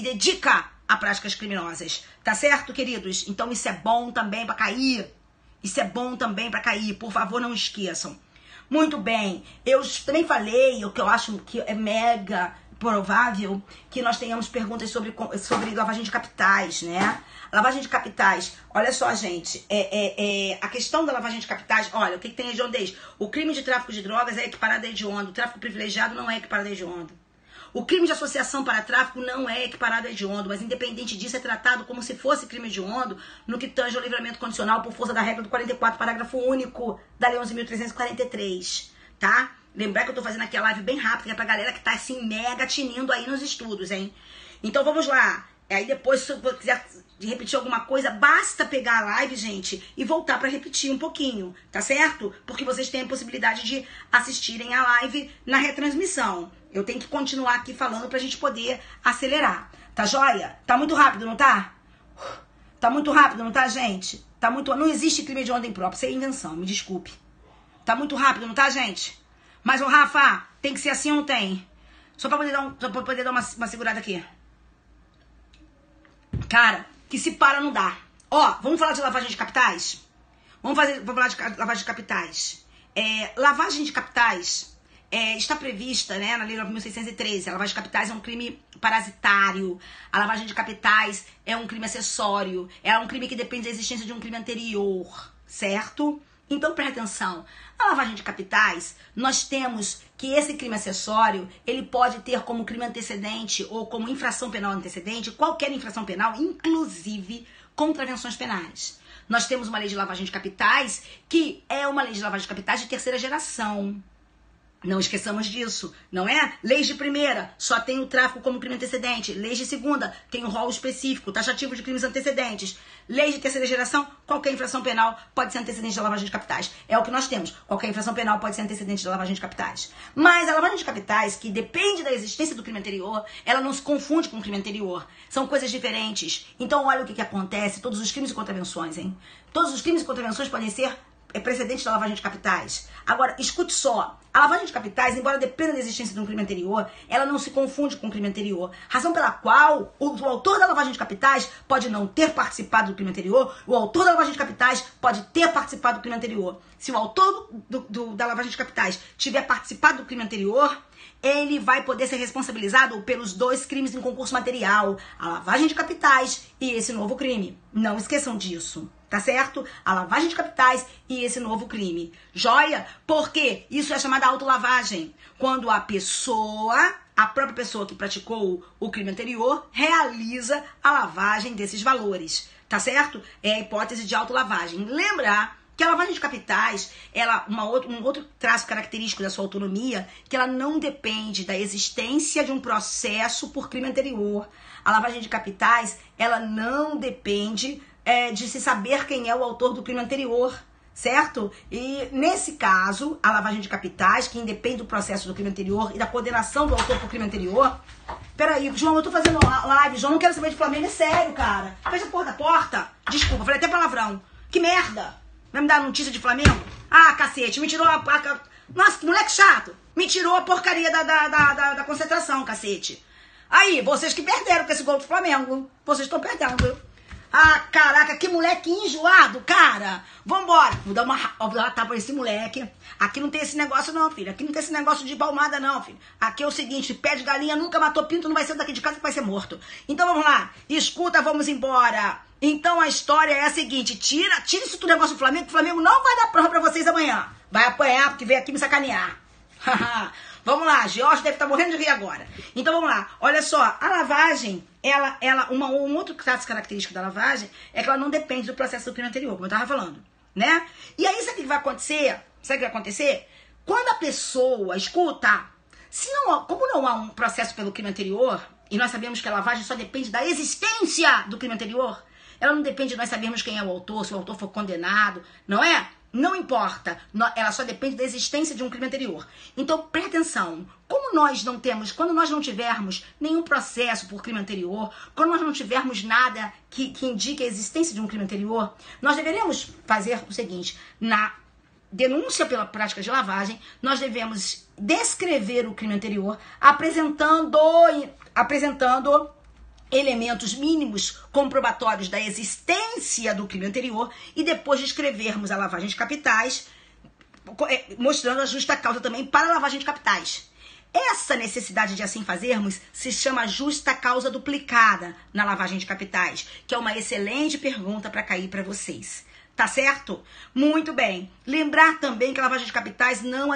dedica a práticas criminosas. Tá certo, queridos? Então isso é bom também para cair. Isso é bom também para cair, por favor, não esqueçam. Muito bem, eu também falei o que eu acho que é mega provável que nós tenhamos perguntas sobre lavagem de capitais, né? Lavagem de capitais, olha só, gente, a questão da lavagem de capitais, olha, o que tem hediondez? O crime de tráfico de drogas é equiparado a hediondo, o tráfico privilegiado não é equiparado a hediondo. O crime de associação para tráfico não é equiparado a hediondo, mas independente disso é tratado como se fosse crime hediondo no que tange ao livramento condicional por força da regra do 44, parágrafo único da Lei 11.343, tá? Lembrar que eu tô fazendo aqui a live bem rápida, que é pra galera que tá assim mega tinindo aí nos estudos, hein? Então vamos lá. Aí depois, se você quiser repetir alguma coisa, basta pegar a live, gente, e voltar pra repetir um pouquinho, tá certo? Porque vocês têm a possibilidade de assistirem a live na retransmissão. Eu tenho que continuar aqui falando pra gente poder acelerar. Tá joia? Tá muito rápido, não tá? Tá muito rápido, não tá, gente? Não existe crime de ordem própria, isso é invenção, me desculpe. Tá muito rápido, não tá, gente? Mas, ô Rafa, tem que ser assim ou não tem? Só pra poder dar uma segurada aqui. Cara, que se para não dá. Ó, vamos falar de lavagem de capitais? Vamos falar de lavagem de capitais. Lavagem de capitais está prevista, né, na Lei 9.613. A lavagem de capitais é um crime parasitário. A lavagem de capitais é um crime acessório. É um crime que depende da existência de um crime anterior, certo? Então, presta atenção. A lavagem de capitais, nós temos que esse crime acessório, ele pode ter como crime antecedente ou como infração penal antecedente qualquer infração penal, inclusive contravenções penais. Nós temos uma lei de lavagem de capitais que é uma lei de lavagem de capitais de terceira geração. Não esqueçamos disso, não é? Leis de primeira, só tem o tráfico como crime antecedente. Leis de segunda, tem um rol específico, taxativo de crimes antecedentes. Leis de terceira geração, qualquer infração penal pode ser antecedente da lavagem de capitais. É o que nós temos. Qualquer infração penal pode ser antecedente da lavagem de capitais. Mas a lavagem de capitais, que depende da existência do crime anterior, ela não se confunde com o crime anterior. São coisas diferentes. Então, olha o que acontece. Todos os crimes e contravenções, hein? Todos os crimes e contravenções podem ser precedente da lavagem de capitais. Agora, escute só. A lavagem de capitais, embora dependa da existência de um crime anterior, ela não se confunde com o crime anterior. Razão pela qual o autor da lavagem de capitais pode não ter participado do crime anterior, o autor da lavagem de capitais pode ter participado do crime anterior. Se o autor da lavagem de capitais tiver participado do crime anterior, ele vai poder ser responsabilizado pelos 2 crimes em concurso material, a lavagem de capitais e esse novo crime. Não esqueçam disso. Tá certo? A lavagem de capitais e esse novo crime. Joia? Porque isso é chamada autolavagem. Quando a própria pessoa que praticou o crime anterior, realiza a lavagem desses valores. Tá certo? É a hipótese de autolavagem. Lembrar Que a lavagem de capitais, um outro traço característico da sua autonomia, que ela não depende da existência de um processo por crime anterior. A lavagem de capitais, ela não depende de se saber quem é o autor do crime anterior, certo? E nesse caso, a lavagem de capitais, que independe do processo do crime anterior e da condenação do autor por crime anterior. Peraí, João, eu tô fazendo live, João, não quero saber de Flamengo, é sério, cara. Fecha a porra da porta. Desculpa, falei até palavrão. Que merda. Vai me dar notícia de Flamengo? Ah, cacete, me tirou a... Nossa, que moleque chato. Me tirou a porcaria da concentração, cacete. Aí, vocês que perderam com esse gol do Flamengo. Vocês estão perdendo. Ah, caraca, que moleque enjoado, cara. Vambora. Vou dar uma tapa nesse moleque. Aqui não tem esse negócio não, filho. Aqui não tem esse negócio de palmada não, filho. Aqui é o seguinte, pé de galinha nunca matou pinto, não vai ser daqui de casa que vai ser morto. Então vamos lá. Escuta, vamos embora. Então a história é a seguinte, tira isso do negócio do Flamengo, que o Flamengo não vai dar prova pra vocês amanhã. Vai apanhar porque veio aqui me sacanear. Vamos lá, George deve estar morrendo de rir agora. Então vamos lá, olha só, a lavagem, um outro traço característico da lavagem é que ela não depende do processo do crime anterior, como eu tava falando, né? E aí sabe o que vai acontecer? Sabe o que vai acontecer? Quando a pessoa escuta, como não há um processo pelo crime anterior, e nós sabemos que a lavagem só depende da existência do crime anterior, ela não depende de nós sabermos quem é o autor, se o autor for condenado, não é? Não importa, ela só depende da existência de um crime anterior. Então, presta atenção, quando nós não tivermos nenhum processo por crime anterior, quando nós não tivermos nada que indique a existência de um crime anterior, nós deveremos fazer o seguinte, na denúncia pela prática de lavagem, nós devemos descrever o crime anterior, apresentando elementos mínimos comprobatórios da existência do crime anterior e depois descrevermos a lavagem de capitais, mostrando a justa causa também para a lavagem de capitais. Essa necessidade de assim fazermos se chama justa causa duplicada na lavagem de capitais, que é uma excelente pergunta para cair para vocês. Tá certo? Muito bem. Lembrar também que a lavagem de capitais não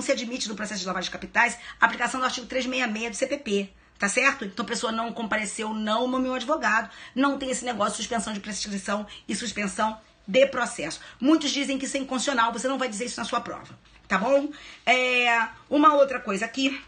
se admite no processo de lavagem de capitais a aplicação do artigo 366 do CPP. Tá certo? Então a pessoa não compareceu, não nomeou advogado, não tem esse negócio de suspensão de prescrição e suspensão de processo. Muitos dizem que isso é inconstitucional, você não vai dizer isso na sua prova, tá bom? Uma outra coisa aqui,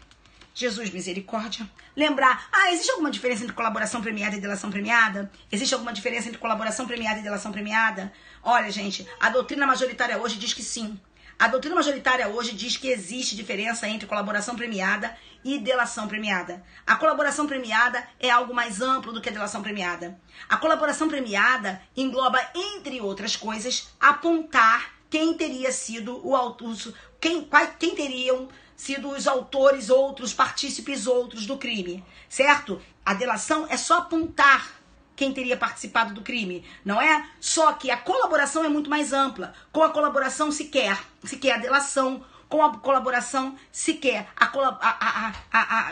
Jesus misericórdia. Lembrar, existe alguma diferença entre colaboração premiada e delação premiada? Existe alguma diferença entre colaboração premiada e delação premiada? Olha, gente, a doutrina majoritária hoje diz que sim. A doutrina majoritária hoje diz que existe diferença entre colaboração premiada e delação premiada. A colaboração premiada é algo mais amplo do que a delação premiada. A colaboração premiada engloba, entre outras coisas, apontar quem teria sido o autor, quem teriam sido os autores outros, partícipes outros do crime, certo? A delação é só apontar quem teria participado do crime, não é? Só que a colaboração é muito mais ampla. Com a colaboração se quer a delação, com a colaboração se quer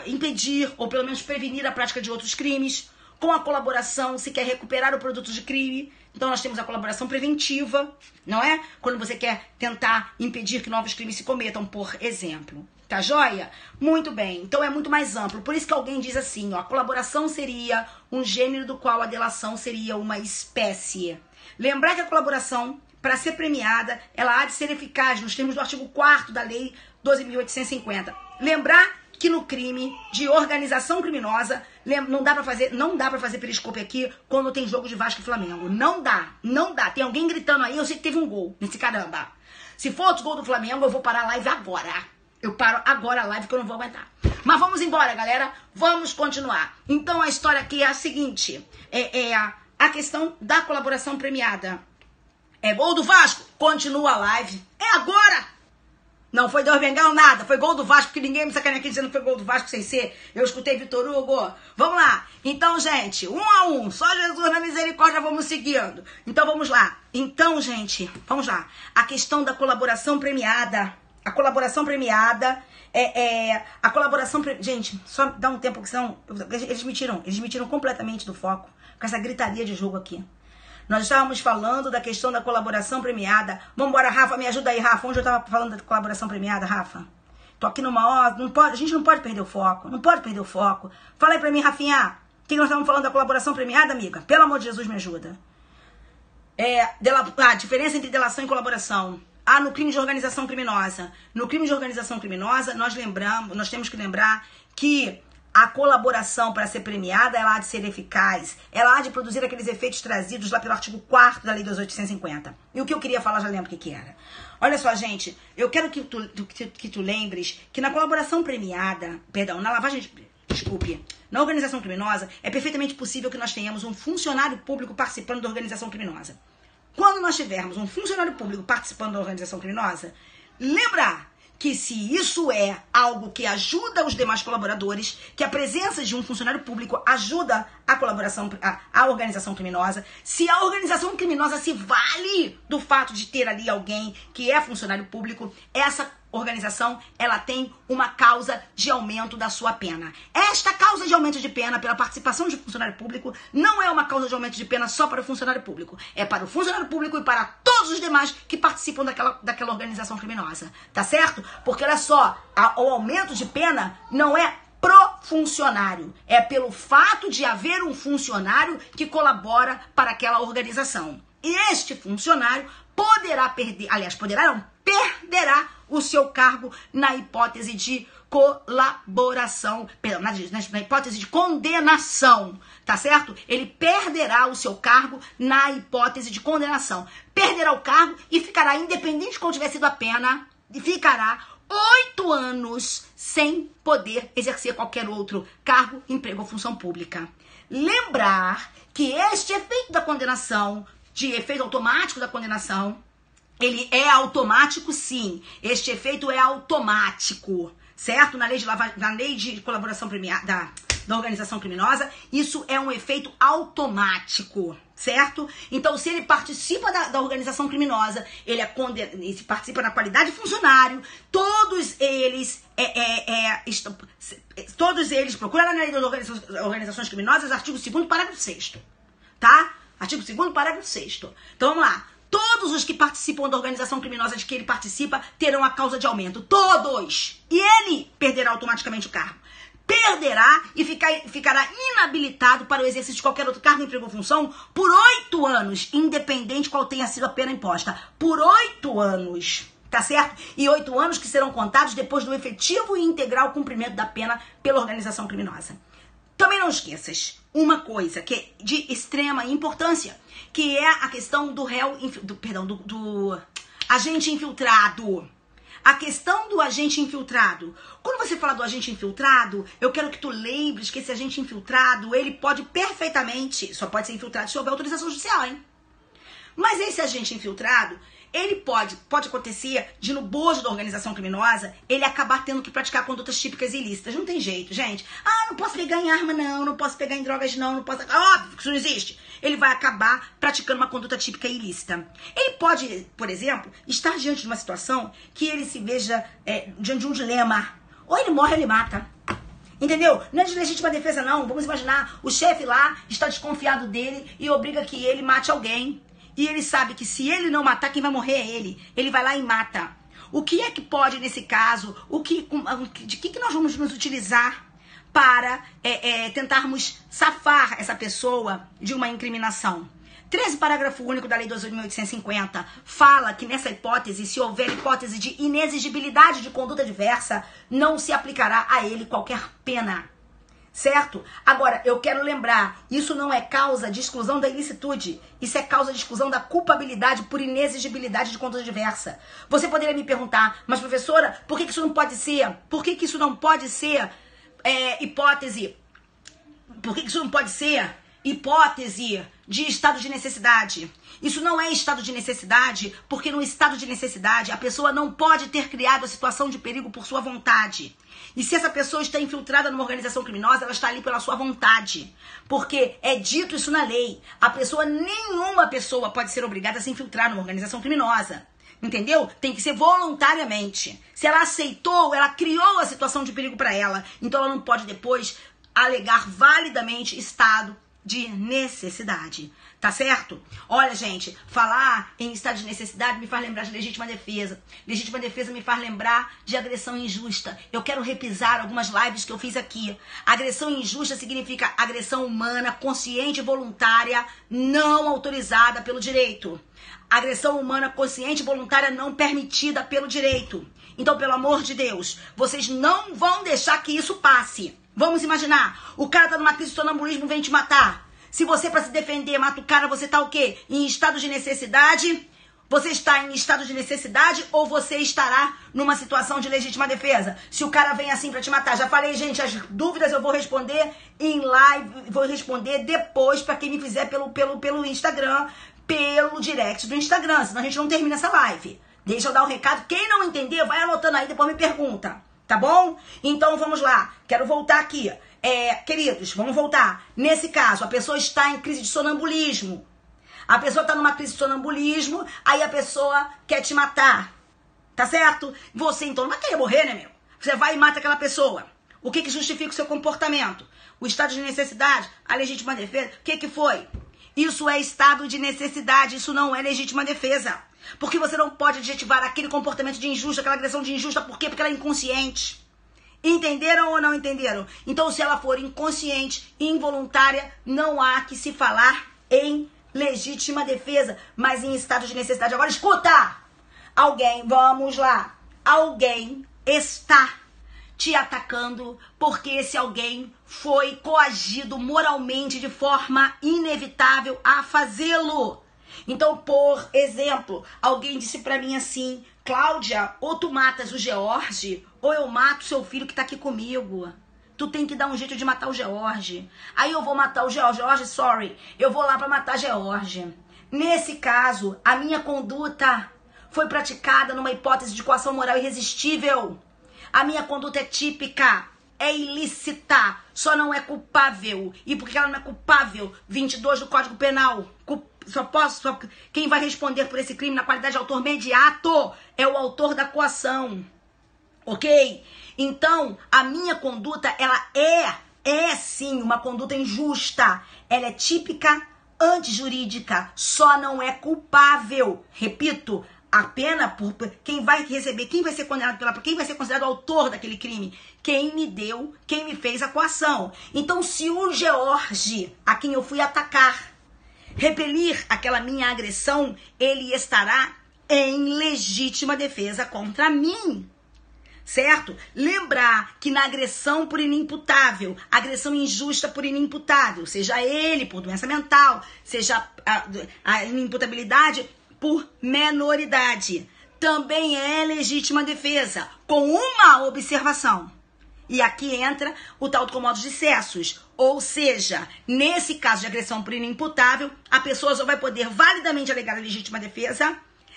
impedir ou pelo menos prevenir a prática de outros crimes. Com a colaboração se quer recuperar o produto de crime. Então nós temos a colaboração preventiva, não é? Quando você quer tentar impedir que novos crimes se cometam, por exemplo. Tá joia? Muito bem. Então é muito mais amplo. Por isso que alguém diz assim, ó, a colaboração seria um gênero do qual a delação seria uma espécie. Lembrar que a colaboração, para ser premiada, ela há de ser eficaz nos termos do artigo 4º da Lei 12.850. Lembrar que no crime de organização criminosa, não dá pra fazer periscope aqui quando tem jogo de Vasco e Flamengo. Não dá. Tem alguém gritando aí, eu sei que teve um gol nesse caramba. Se for outro gol do Flamengo, eu vou parar a live agora. Eu paro agora a live que eu não vou aguentar. Mas vamos embora, galera. Vamos continuar. Então a história aqui é a seguinte. A questão da colaboração premiada. É gol do Vasco? Continua a live. É agora! Não foi Deus Bengala nada. Foi gol do Vasco, porque ninguém me sacaneia aqui dizendo que foi gol do Vasco sem ser. Eu escutei Vitor Hugo. Vamos lá. Então, gente, 1 a 1. Só Jesus na misericórdia, vamos seguindo. Então, vamos lá. Então, gente, vamos lá. A questão da colaboração premiada. A colaboração premiada Gente, só dá um tempo que senão eles me tiram completamente do foco com essa gritaria de jogo aqui. Nós estávamos falando da questão da colaboração premiada. Vambora, Rafa, me ajuda aí, Rafa. Onde eu estava falando da colaboração premiada, Rafa? Tô aqui numa hora, a gente não pode perder o foco. Não pode perder o foco. Fala aí pra mim, Rafinha. O que nós estamos falando da colaboração premiada, amiga? Pelo amor de Jesus, me ajuda. A diferença entre delação e colaboração. No crime de organização criminosa. No crime de organização criminosa, nós temos que lembrar que a colaboração, para ser premiada, ela há de ser eficaz, ela há de produzir aqueles efeitos trazidos lá pelo artigo 4º da Lei 2.850. E o que eu queria falar, já lembro o que era. Olha só, gente, eu quero que tu lembres que na colaboração premiada, na lavagem, na organização criminosa, é perfeitamente possível que nós tenhamos um funcionário público participando da organização criminosa. Quando nós tivermos um funcionário público participando da organização criminosa, lembrar que se isso é algo que ajuda os demais colaboradores, que a presença de um funcionário público ajuda a colaboração, a organização criminosa, se a organização criminosa se vale do fato de ter ali alguém que é funcionário público, essa organização, ela tem uma causa de aumento da sua pena. Esta causa de aumento de pena pela participação de funcionário público não é uma causa de aumento de pena só para o funcionário público. É para o funcionário público e para todos os demais que participam daquela organização criminosa. Tá certo? Porque, olha só, o aumento de pena não é pro funcionário. É pelo fato de haver um funcionário que colabora para aquela organização. E este funcionário poderá perderá o seu cargo na hipótese de colaboração, perdão, na hipótese de condenação, tá certo? Ele perderá o seu cargo na hipótese de condenação. Perderá o cargo e ficará, independente de qual tiver sido a pena, ficará 8 anos sem poder exercer qualquer outro cargo, emprego ou função pública. Lembrar que este efeito da condenação, de efeito automático da condenação, ele é automático, sim. Este efeito é automático, certo? Na lei de colaboração premiada da organização criminosa, isso é um efeito automático, certo? Então, se ele participa da organização criminosa, ele participa na qualidade de funcionário, todos eles procuram na lei das organizações criminosas, artigo 2º, parágrafo 6º, tá? Artigo 2º, parágrafo 6º. Então, vamos lá. Todos os que participam da organização criminosa de que ele participa terão a causa de aumento. Todos! E ele perderá automaticamente o cargo. Perderá e ficará inabilitado para o exercício de qualquer outro cargo, emprego ou função por 8 anos, independente qual tenha sido a pena imposta. Por 8 anos, tá certo? E 8 anos que serão contados depois do efetivo e integral cumprimento da pena pela organização criminosa. Também não esqueças uma coisa que é de extrema importância, que é a questão do agente infiltrado. A questão do agente infiltrado. Quando você fala do agente infiltrado, eu quero que tu lembres que esse agente infiltrado, ele pode perfeitamente, só pode ser infiltrado se houver autorização judicial, hein? Mas esse agente infiltrado, ele pode acontecer de, no bojo da organização criminosa, ele acabar tendo que praticar condutas típicas ilícitas. Não tem jeito, gente. Não posso pegar em arma, não posso pegar em drogas, não posso... Óbvio que isso não existe. Ele vai acabar praticando uma conduta típica ilícita. Ele pode, por exemplo, estar diante de uma situação que ele se veja diante de um dilema. Ou ele morre ou ele mata. Entendeu? Não é de legítima defesa, não. Vamos imaginar, o chefe lá está desconfiado dele e obriga que ele mate alguém. E ele sabe que se ele não matar, quem vai morrer é ele. Ele vai lá e mata. O que é que pode, nesse caso, de que nós vamos nos utilizar para tentarmos safar essa pessoa de uma incriminação? 13, parágrafo único da Lei 2.850 fala que nessa hipótese, se houver hipótese de inexigibilidade de conduta diversa, não se aplicará a ele qualquer pena. Certo? Agora, eu quero lembrar, isso não é causa de exclusão da ilicitude. Isso é causa de exclusão da culpabilidade por inexigibilidade de conduta diversa. Você poderia me perguntar, mas professora, por que isso não pode ser? Por que isso não pode ser hipótese? Por que isso não pode ser hipótese de estado de necessidade? Isso não é estado de necessidade, porque no estado de necessidade a pessoa não pode ter criado a situação de perigo por sua vontade. E se essa pessoa está infiltrada numa organização criminosa, ela está ali pela sua vontade. Porque é dito isso na lei. Nenhuma pessoa pode ser obrigada a se infiltrar numa organização criminosa. Entendeu? Tem que ser voluntariamente. Se ela aceitou, ela criou a situação de perigo para ela. Então ela não pode depois alegar validamente estado de necessidade. Tá certo? Olha, gente, falar em estado de necessidade me faz lembrar de legítima defesa. Legítima defesa me faz lembrar de agressão injusta. Eu quero repisar algumas lives que eu fiz aqui. Agressão injusta significa agressão humana, consciente e voluntária, não autorizada pelo direito. Agressão humana, consciente e voluntária, não permitida pelo direito. Então, pelo amor de Deus, vocês não vão deixar que isso passe. Vamos imaginar, o cara tá numa crise de sonambulismo e vem te matar. Se você, para se defender, mata o cara, você tá o quê? Em estado de necessidade? Você está em estado de necessidade ou você estará numa situação de legítima defesa? Se o cara vem assim para te matar. Já falei, gente, as dúvidas eu vou responder em live, vou responder depois para quem me fizer pelo Instagram, pelo direct do Instagram, senão a gente não termina essa live. Deixa eu dar um recado. Quem não entender, vai anotando aí, depois me pergunta. Tá bom? Então vamos lá. Quero voltar aqui. Queridos, vamos voltar. Nesse caso, a pessoa está em crise de sonambulismo. A pessoa está numa crise de sonambulismo, aí a pessoa quer te matar. Tá certo? Você então não vai querer morrer, né, meu? Você vai e mata aquela pessoa. O que justifica o seu comportamento? O estado de necessidade? A legítima defesa? O que foi? Isso é estado de necessidade, isso não é legítima defesa. Porque você não pode adjetivar aquele comportamento de injusta, aquela agressão de injusta. Por quê? Porque ela é inconsciente. Entenderam ou não entenderam? Então, se ela for inconsciente, involuntária, não há que se falar em legítima defesa, mas em estado de necessidade. Agora, escuta! Alguém, vamos lá. Alguém está te atacando porque esse alguém foi coagido moralmente de forma inevitável a fazê-lo. Então, por exemplo, alguém disse pra mim assim: Cláudia, ou tu matas o George, ou eu mato seu filho que tá aqui comigo. Tu tem que dar um jeito de matar o George. Aí eu vou matar o George. George, sorry. Eu vou lá pra matar George. Nesse caso, a minha conduta foi praticada numa hipótese de coação moral irresistível. A minha conduta é típica, é ilícita, só não é culpável. E por que ela não é culpável? 22 do Código Penal. Quem vai responder por esse crime na qualidade de autor imediato é o autor da coação. Ok? Então, a minha conduta, ela é sim uma conduta injusta. Ela é típica, antijurídica, só não é culpável. Repito, a pena por quem vai receber, quem vai ser condenado quem vai ser considerado autor daquele crime? Quem me deu, quem me fez a coação. Então, se o George, a quem eu fui atacar, repelir aquela minha agressão, ele estará em legítima defesa contra mim. Certo? Lembrar que na agressão por inimputável, agressão injusta por inimputável, seja ele por doença mental, seja a inimputabilidade por menoridade, também é legítima defesa, com uma observação. E aqui entra o tal do comodos de cessos. Ou seja, nesse caso de agressão por inimputável, a pessoa só vai poder validamente alegar a legítima defesa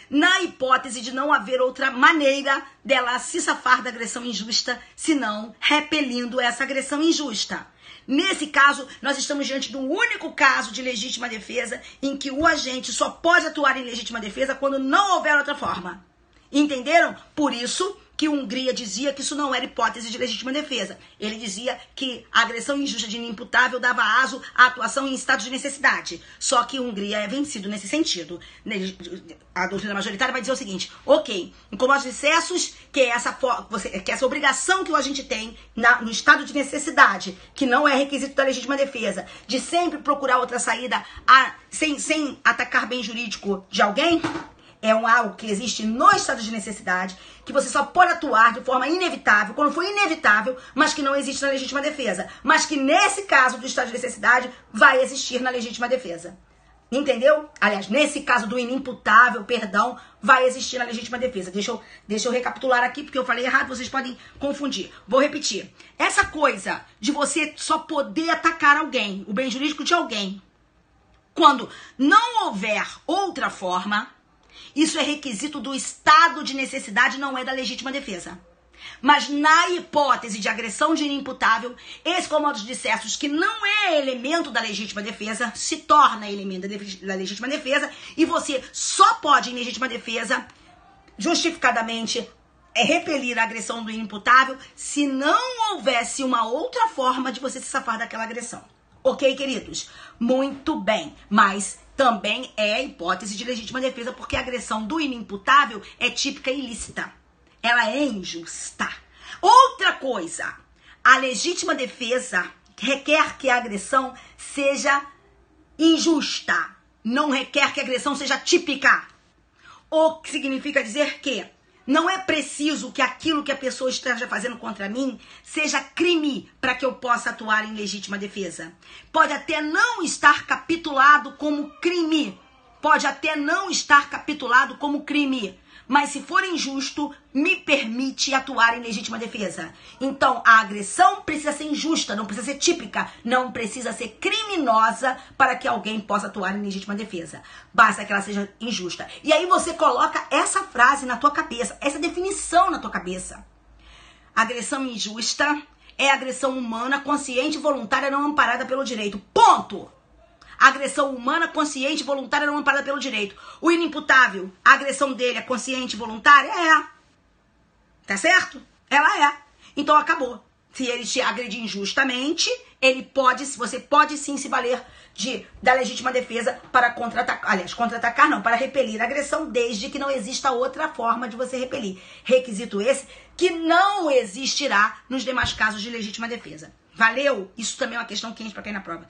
na hipótese de não haver outra maneira dela se safar da agressão injusta, senão repelindo essa agressão injusta. Nesse caso, nós estamos diante de um único caso de legítima defesa em que o agente só pode atuar em legítima defesa quando não houver outra forma. Entenderam? Por isso que Hungria dizia que isso não era hipótese de legítima defesa. Ele dizia que a agressão injusta de inimputável dava aso à atuação em estado de necessidade. Só que Hungria é vencido nesse sentido. A doutrina majoritária vai dizer o seguinte: ok, em comodos de cessos, que é essa obrigação que a gente tem no estado de necessidade, que não é requisito da legítima defesa, de sempre procurar outra saída sem atacar bem jurídico de alguém, é algo que existe no estado de necessidade, que você só pode atuar de forma inevitável, quando for inevitável, mas que não existe na legítima defesa. Mas que nesse caso do estado de necessidade, vai existir na legítima defesa. Entendeu? Aliás, nesse caso do inimputável, perdão, vai existir na legítima defesa. Deixa eu recapitular aqui, porque eu falei errado, vocês podem confundir. Vou repetir. Essa coisa de você só poder atacar alguém, o bem jurídico de alguém, quando não houver outra forma, isso é requisito do estado de necessidade, não é da legítima defesa. Mas na hipótese de agressão de inimputável, esse comodos de cessos, que não é elemento da legítima defesa, se torna elemento da legítima defesa, e você só pode, em legítima defesa, justificadamente, repelir a agressão do inimputável se não houvesse uma outra forma de você se safar daquela agressão. Ok, queridos? Muito bem, mas também é hipótese de legítima defesa, porque a agressão do inimputável é típica e ilícita. Ela é injusta. Outra coisa, a legítima defesa requer que a agressão seja injusta. Não requer que a agressão seja típica. O que significa dizer que não é preciso que aquilo que a pessoa esteja fazendo contra mim seja crime para que eu possa atuar em legítima defesa. Pode até não estar capitulado como crime. Pode até não estar capitulado como crime. Mas se for injusto, me permite atuar em legítima defesa. Então, a agressão precisa ser injusta, não precisa ser típica, não precisa ser criminosa para que alguém possa atuar em legítima defesa. Basta que ela seja injusta. E aí você coloca essa frase na tua cabeça, essa definição na tua cabeça. Agressão injusta é agressão humana, consciente e voluntária, não amparada pelo direito. Ponto! A agressão humana, consciente e voluntária não amparada pelo direito. O inimputável, a agressão dele é consciente e voluntária? É. Tá certo? Ela é. Então acabou. Se ele te agredir injustamente, você pode sim se valer da legítima defesa para contra-atacar. Aliás, contra-atacar não, para repelir a agressão, desde que não exista outra forma de você repelir. Requisito esse que não existirá nos demais casos de legítima defesa. Valeu? Isso também é uma questão quente para cair na prova.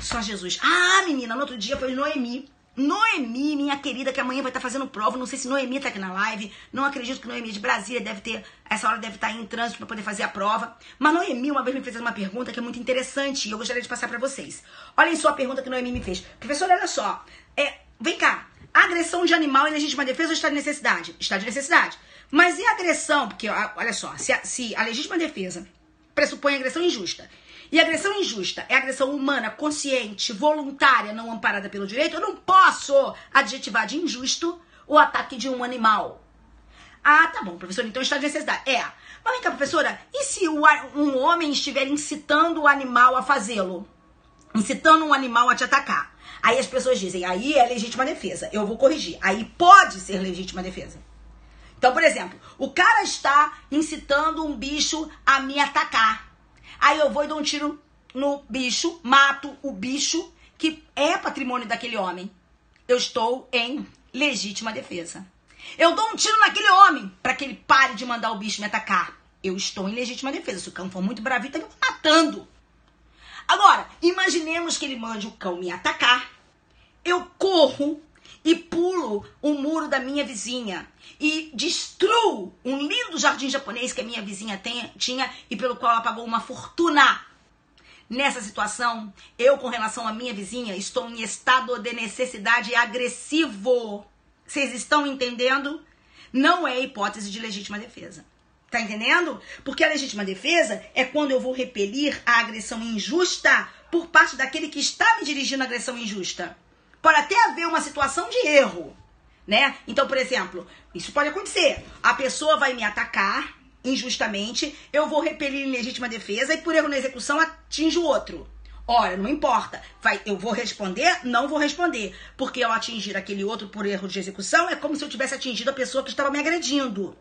Só Jesus. Ah, menina, no outro dia foi Noemi. Noemi, minha querida, que amanhã vai estar fazendo prova. Não sei se Noemi tá aqui na live. Não acredito que Noemi de Brasília essa hora deve estar em trânsito para poder fazer a prova. Mas Noemi uma vez me fez uma pergunta que é muito interessante e eu gostaria de passar para vocês. Olhem só a pergunta que Noemi me fez. Professora, olha só. Vem cá. Agressão de animal em legítima defesa ou estado de necessidade? Estado de necessidade. Mas e a agressão? Porque, olha só, se a legítima defesa pressupõe agressão injusta, e agressão injusta é agressão humana, consciente, voluntária, não amparada pelo direito, eu não posso adjetivar de injusto o ataque de um animal. Ah, tá bom, professora, então está de necessidade. Mas vem cá, professora, e se um homem estiver incitando o animal a fazê-lo? Incitando um animal a te atacar. Aí as pessoas dizem, aí é legítima defesa. Eu vou corrigir. Aí pode ser legítima defesa. Então, por exemplo, o cara está incitando um bicho a me atacar. Aí eu vou e dou um tiro no bicho, mato o bicho, que é patrimônio daquele homem. Eu estou em legítima defesa. Eu dou um tiro naquele homem para que ele pare de mandar o bicho me atacar. Eu estou em legítima defesa. Se o cão for muito bravio, tá me matando. Agora, imaginemos que ele mande o cão me atacar. Eu corro e pulo o muro da minha vizinha e destruo um lindo jardim japonês que a minha vizinha tinha e pelo qual ela pagou uma fortuna. Nessa situação, eu, com relação à minha vizinha, estou em estado de necessidade agressivo. Vocês estão entendendo? Não é hipótese de legítima defesa. Tá entendendo? Porque a legítima defesa é quando eu vou repelir a agressão injusta por parte daquele que está me dirigindo a agressão injusta. Pode até haver uma situação de erro, né? Então, por exemplo, isso pode acontecer. A pessoa vai me atacar injustamente, eu vou repelir em legítima defesa e por erro na execução atinge o outro. Ora, não importa. Eu vou responder? Não vou responder. Porque ao atingir aquele outro por erro de execução, é como se eu tivesse atingido a pessoa que estava me agredindo.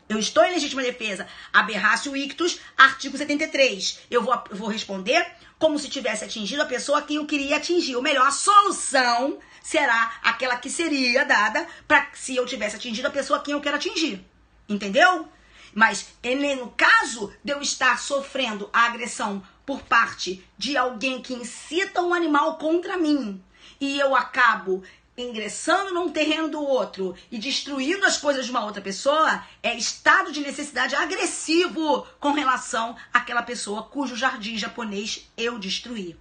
Eu estou em legítima defesa. Aberratio ictus, artigo 73. Eu vou responder como se tivesse atingido a pessoa que eu queria atingir. Ou melhor, a solução será aquela que seria dada para se eu tivesse atingido a pessoa que eu quero atingir. Entendeu? Mas no caso de eu estar sofrendo a agressão por parte de alguém que incita um animal contra mim e eu acabo ingressando num terreno do outro e destruindo as coisas de uma outra pessoa, é estado de necessidade agressivo com relação àquela pessoa cujo jardim japonês eu destruí.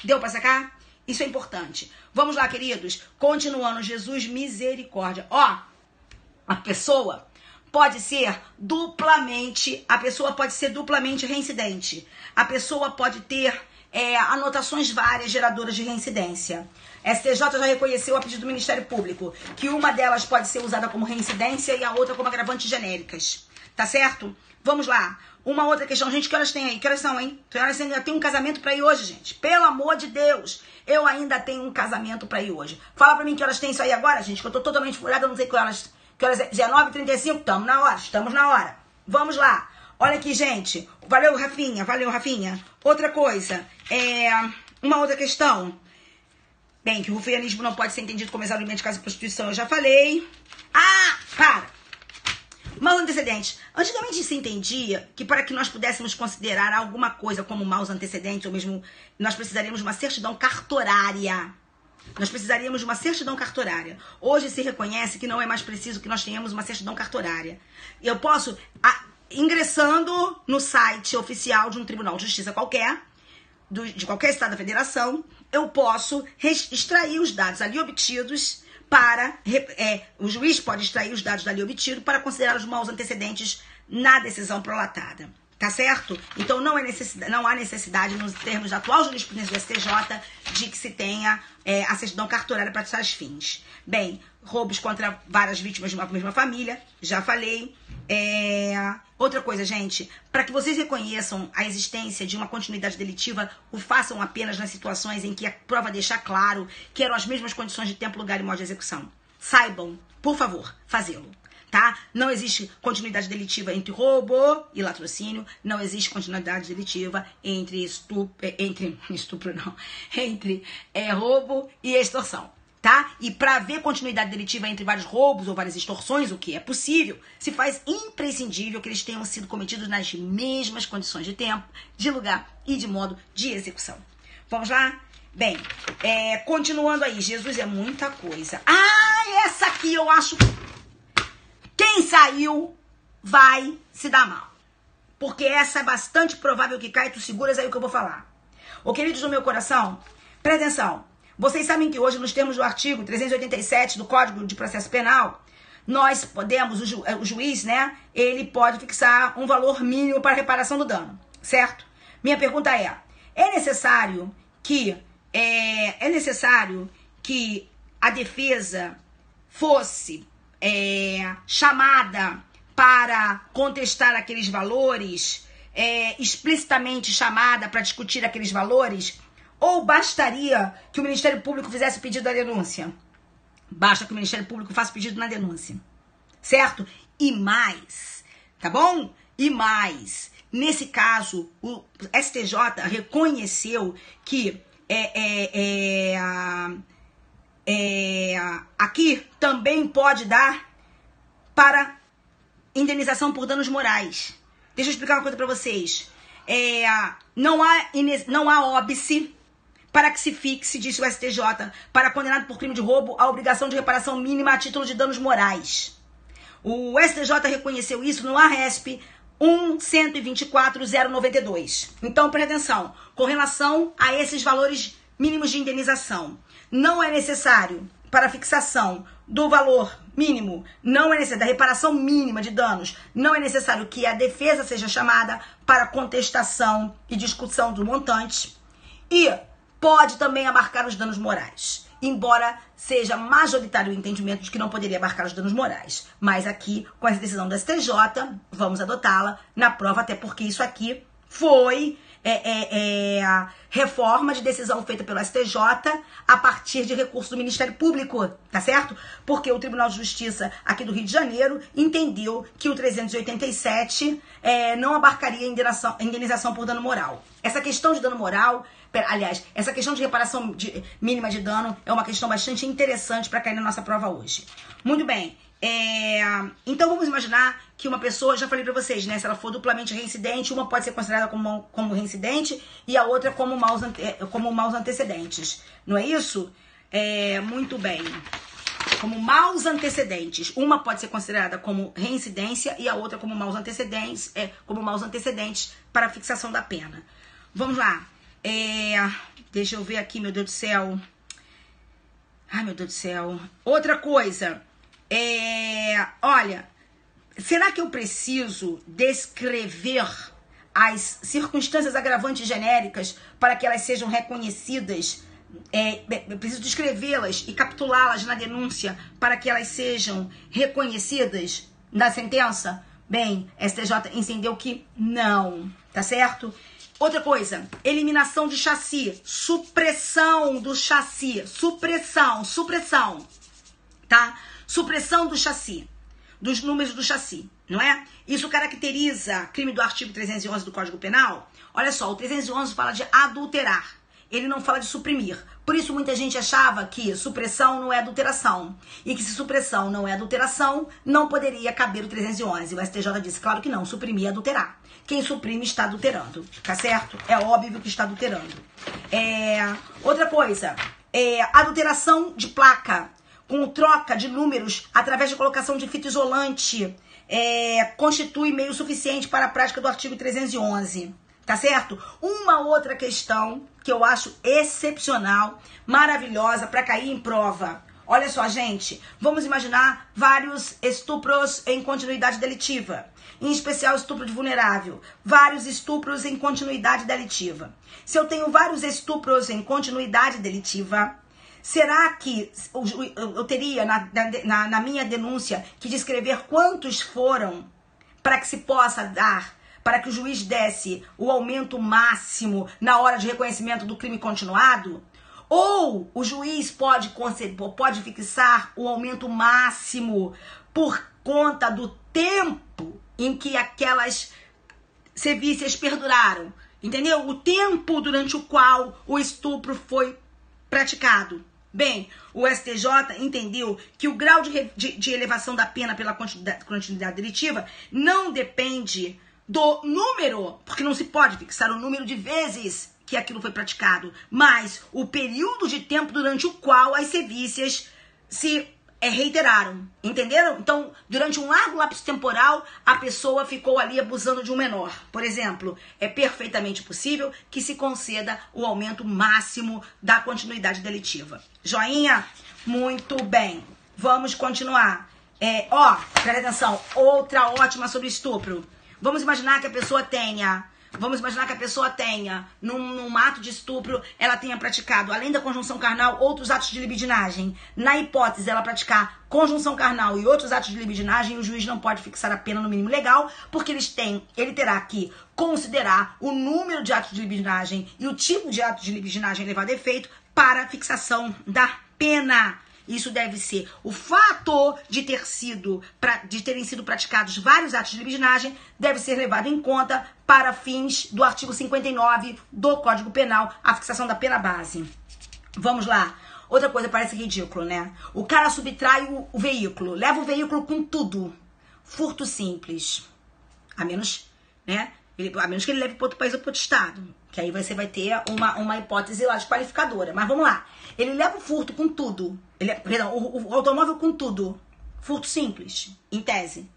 Deu pra sacar? Isso é importante. Vamos lá, queridos. Continuando, Jesus, misericórdia. A pessoa pode ser duplamente reincidente. A pessoa pode ter anotações várias geradoras de reincidência. STJ já reconheceu a pedido do Ministério Público que uma delas pode ser usada como reincidência e a outra como agravantes genéricas. Tá certo? Vamos lá. Uma outra questão. Gente, que horas tem aí? Que horas são, hein? Que horas ainda tem um casamento pra ir hoje, gente? Pelo amor de Deus. Eu ainda tenho um casamento pra ir hoje. Fala pra mim que horas tem isso aí agora, gente, que eu tô totalmente furada, eu não sei que horas é. 19h35? Estamos na hora. Vamos lá. Olha aqui, gente. Valeu, Rafinha. Outra coisa. Uma outra questão. Bem, que o rufianismo não pode ser entendido como exaurimento de casa e prostituição, eu já falei. Para! Maus antecedentes. Antigamente se entendia que para que nós pudéssemos considerar alguma coisa como maus antecedentes, ou mesmo nós precisaríamos de uma certidão cartorária. Hoje se reconhece que não é mais preciso que nós tenhamos uma certidão cartorária. Eu posso, ingressando no site oficial de um tribunal de justiça qualquer, de qualquer estado da federação, eu posso extrair os dados ali obtidos o juiz pode extrair os dados dali obtidos para considerar os maus antecedentes na decisão prolatada. Tá certo? Então não há necessidade, nos termos da atual jurisprudência do STJ, de que se tenha a certidão cartorária para tais fins. Bem, roubos contra várias vítimas de uma mesma família, já falei. Outra coisa, gente, para que vocês reconheçam a existência de uma continuidade delitiva, o façam apenas nas situações em que a prova deixar claro que eram as mesmas condições de tempo, lugar e modo de execução. Saibam, por favor, fazê-lo. Tá? Não existe continuidade delitiva entre roubo e latrocínio, não existe continuidade delitiva entre roubo e extorsão, tá? E para haver continuidade delitiva entre vários roubos ou várias extorsões, o que é possível, se faz imprescindível que eles tenham sido cometidos nas mesmas condições de tempo, de lugar e de modo de execução. Vamos lá? Bem, continuando aí, Jesus é muita coisa. Essa aqui eu acho... Quem saiu vai se dar mal. Porque essa é bastante provável que caia, tu seguras aí o que eu vou falar. Ô, queridos do meu coração, presta atenção. Vocês sabem que hoje, nos termos do artigo 387 do Código de Processo Penal, nós podemos, o juiz, né, ele pode fixar um valor mínimo para reparação do dano, certo? Minha pergunta é necessário que a defesa fosse chamada para contestar aqueles valores, explicitamente chamada para discutir aqueles valores, ou bastaria que o Ministério Público fizesse o pedido da denúncia? Basta que o Ministério Público faça o pedido na denúncia, certo? E mais, tá bom? E mais, nesse caso, o STJ reconheceu que aqui também pode dar para indenização por danos morais. Deixa eu explicar uma coisa para vocês. Não há óbice para que se fixe, disse o STJ, para condenado por crime de roubo, a obrigação de reparação mínima a título de danos morais. O STJ reconheceu isso no ARESP 1.124.092. Então, presta atenção. Com relação a esses valores mínimos de indenização, não é necessário, para a fixação do valor mínimo, não é necessário, da reparação mínima de danos, não é necessário que a defesa seja chamada para contestação e discussão do montante, e pode também abarcar os danos morais, embora seja majoritário o entendimento de que não poderia abarcar os danos morais. Mas aqui, com essa decisão do STJ, vamos adotá-la na prova, até porque isso aqui foi a reforma de decisão feita pelo STJ a partir de recurso do Ministério Público, tá certo? Porque o Tribunal de Justiça aqui do Rio de Janeiro entendeu que o 387 não abarcaria indenização por dano moral. Essa questão de dano moral, essa questão de reparação mínima de dano é uma questão bastante interessante para cair na nossa prova hoje. Muito bem. Então vamos imaginar que uma pessoa, já falei pra vocês, né? Se ela for duplamente reincidente, uma pode ser considerada como reincidente e a outra como maus antecedentes. Não é isso? Muito bem. Como maus antecedentes. Uma pode ser considerada como reincidência e a outra como maus antecedentes, para a fixação da pena. Vamos lá. Deixa eu ver aqui, meu Deus do céu. Ai, meu Deus do céu. Outra coisa. Olha, será que eu preciso descrever as circunstâncias agravantes genéricas para que elas sejam reconhecidas? Eu preciso descrevê-las e capitulá-las na denúncia para que elas sejam reconhecidas na sentença? Bem, STJ entendeu que não, tá certo? Outra coisa, eliminação de chassi, supressão do chassi, supressão, tá? Supressão do chassi, dos números do chassi, não é? Isso caracteriza crime do artigo 311 do Código Penal. Olha só, o 311 fala de adulterar. ele não fala de suprimir. Por isso muita gente achava que supressão não é adulteração. E que se supressão não é adulteração, não poderia caber o 311. O STJ disse, claro que não, suprimir é adulterar. Quem suprime está adulterando, tá certo? É óbvio que está adulterando. Outra coisa, adulteração de placa com troca de números através de colocação de fita isolante constitui meio suficiente para a prática do artigo 311. Tá certo? Uma outra questão que eu acho excepcional, maravilhosa, para cair em prova. Olha só, gente, vamos imaginar vários estupros em continuidade delitiva. Em especial estupro de vulnerável. Vários estupros em continuidade delitiva. Se eu tenho vários estupros em continuidade delitiva, será que eu teria na minha denúncia que descrever quantos foram para que se possa dar, para que o juiz desse o aumento máximo na hora de reconhecimento do crime continuado? Ou o juiz pode fixar o aumento máximo por conta do tempo em que aquelas sevícias perduraram? Entendeu? O tempo durante o qual o estupro foi praticado. Bem, o STJ entendeu que o grau de elevação da pena pela continuidade delitiva não depende do número, porque não se pode fixar o número de vezes que aquilo foi praticado, mas o período de tempo durante o qual as sevícias se reiteraram, entenderam? Então, durante um largo lapso temporal, a pessoa ficou ali abusando de um menor. Por exemplo, é perfeitamente possível que se conceda o aumento máximo da continuidade delitiva. Joinha? Muito bem. Vamos continuar. Presta atenção, outra ótima sobre estupro. Vamos imaginar que a pessoa tenha, num ato de estupro, ela tenha praticado, além da conjunção carnal, outros atos de libidinagem. Na hipótese ela praticar conjunção carnal e outros atos de libidinagem, o juiz não pode fixar a pena no mínimo legal, porque ele terá que considerar o número de atos de libidinagem e o tipo de ato de libidinagem levado a efeito para a fixação da pena. Isso deve ser o fato de terem sido praticados vários atos de libidinagem, deve ser levado em conta para fins do artigo 59 do Código Penal, a fixação da pena base. Vamos lá. Outra coisa parece ridículo, né? O cara subtrai o veículo, leva o veículo com tudo. Furto simples. A menos que ele leve para outro país ou para outro estado. Que aí você vai ter uma hipótese lá desqualificadora. Mas vamos lá. Ele leva o furto com tudo. O automóvel com tudo. Furto simples, em tese.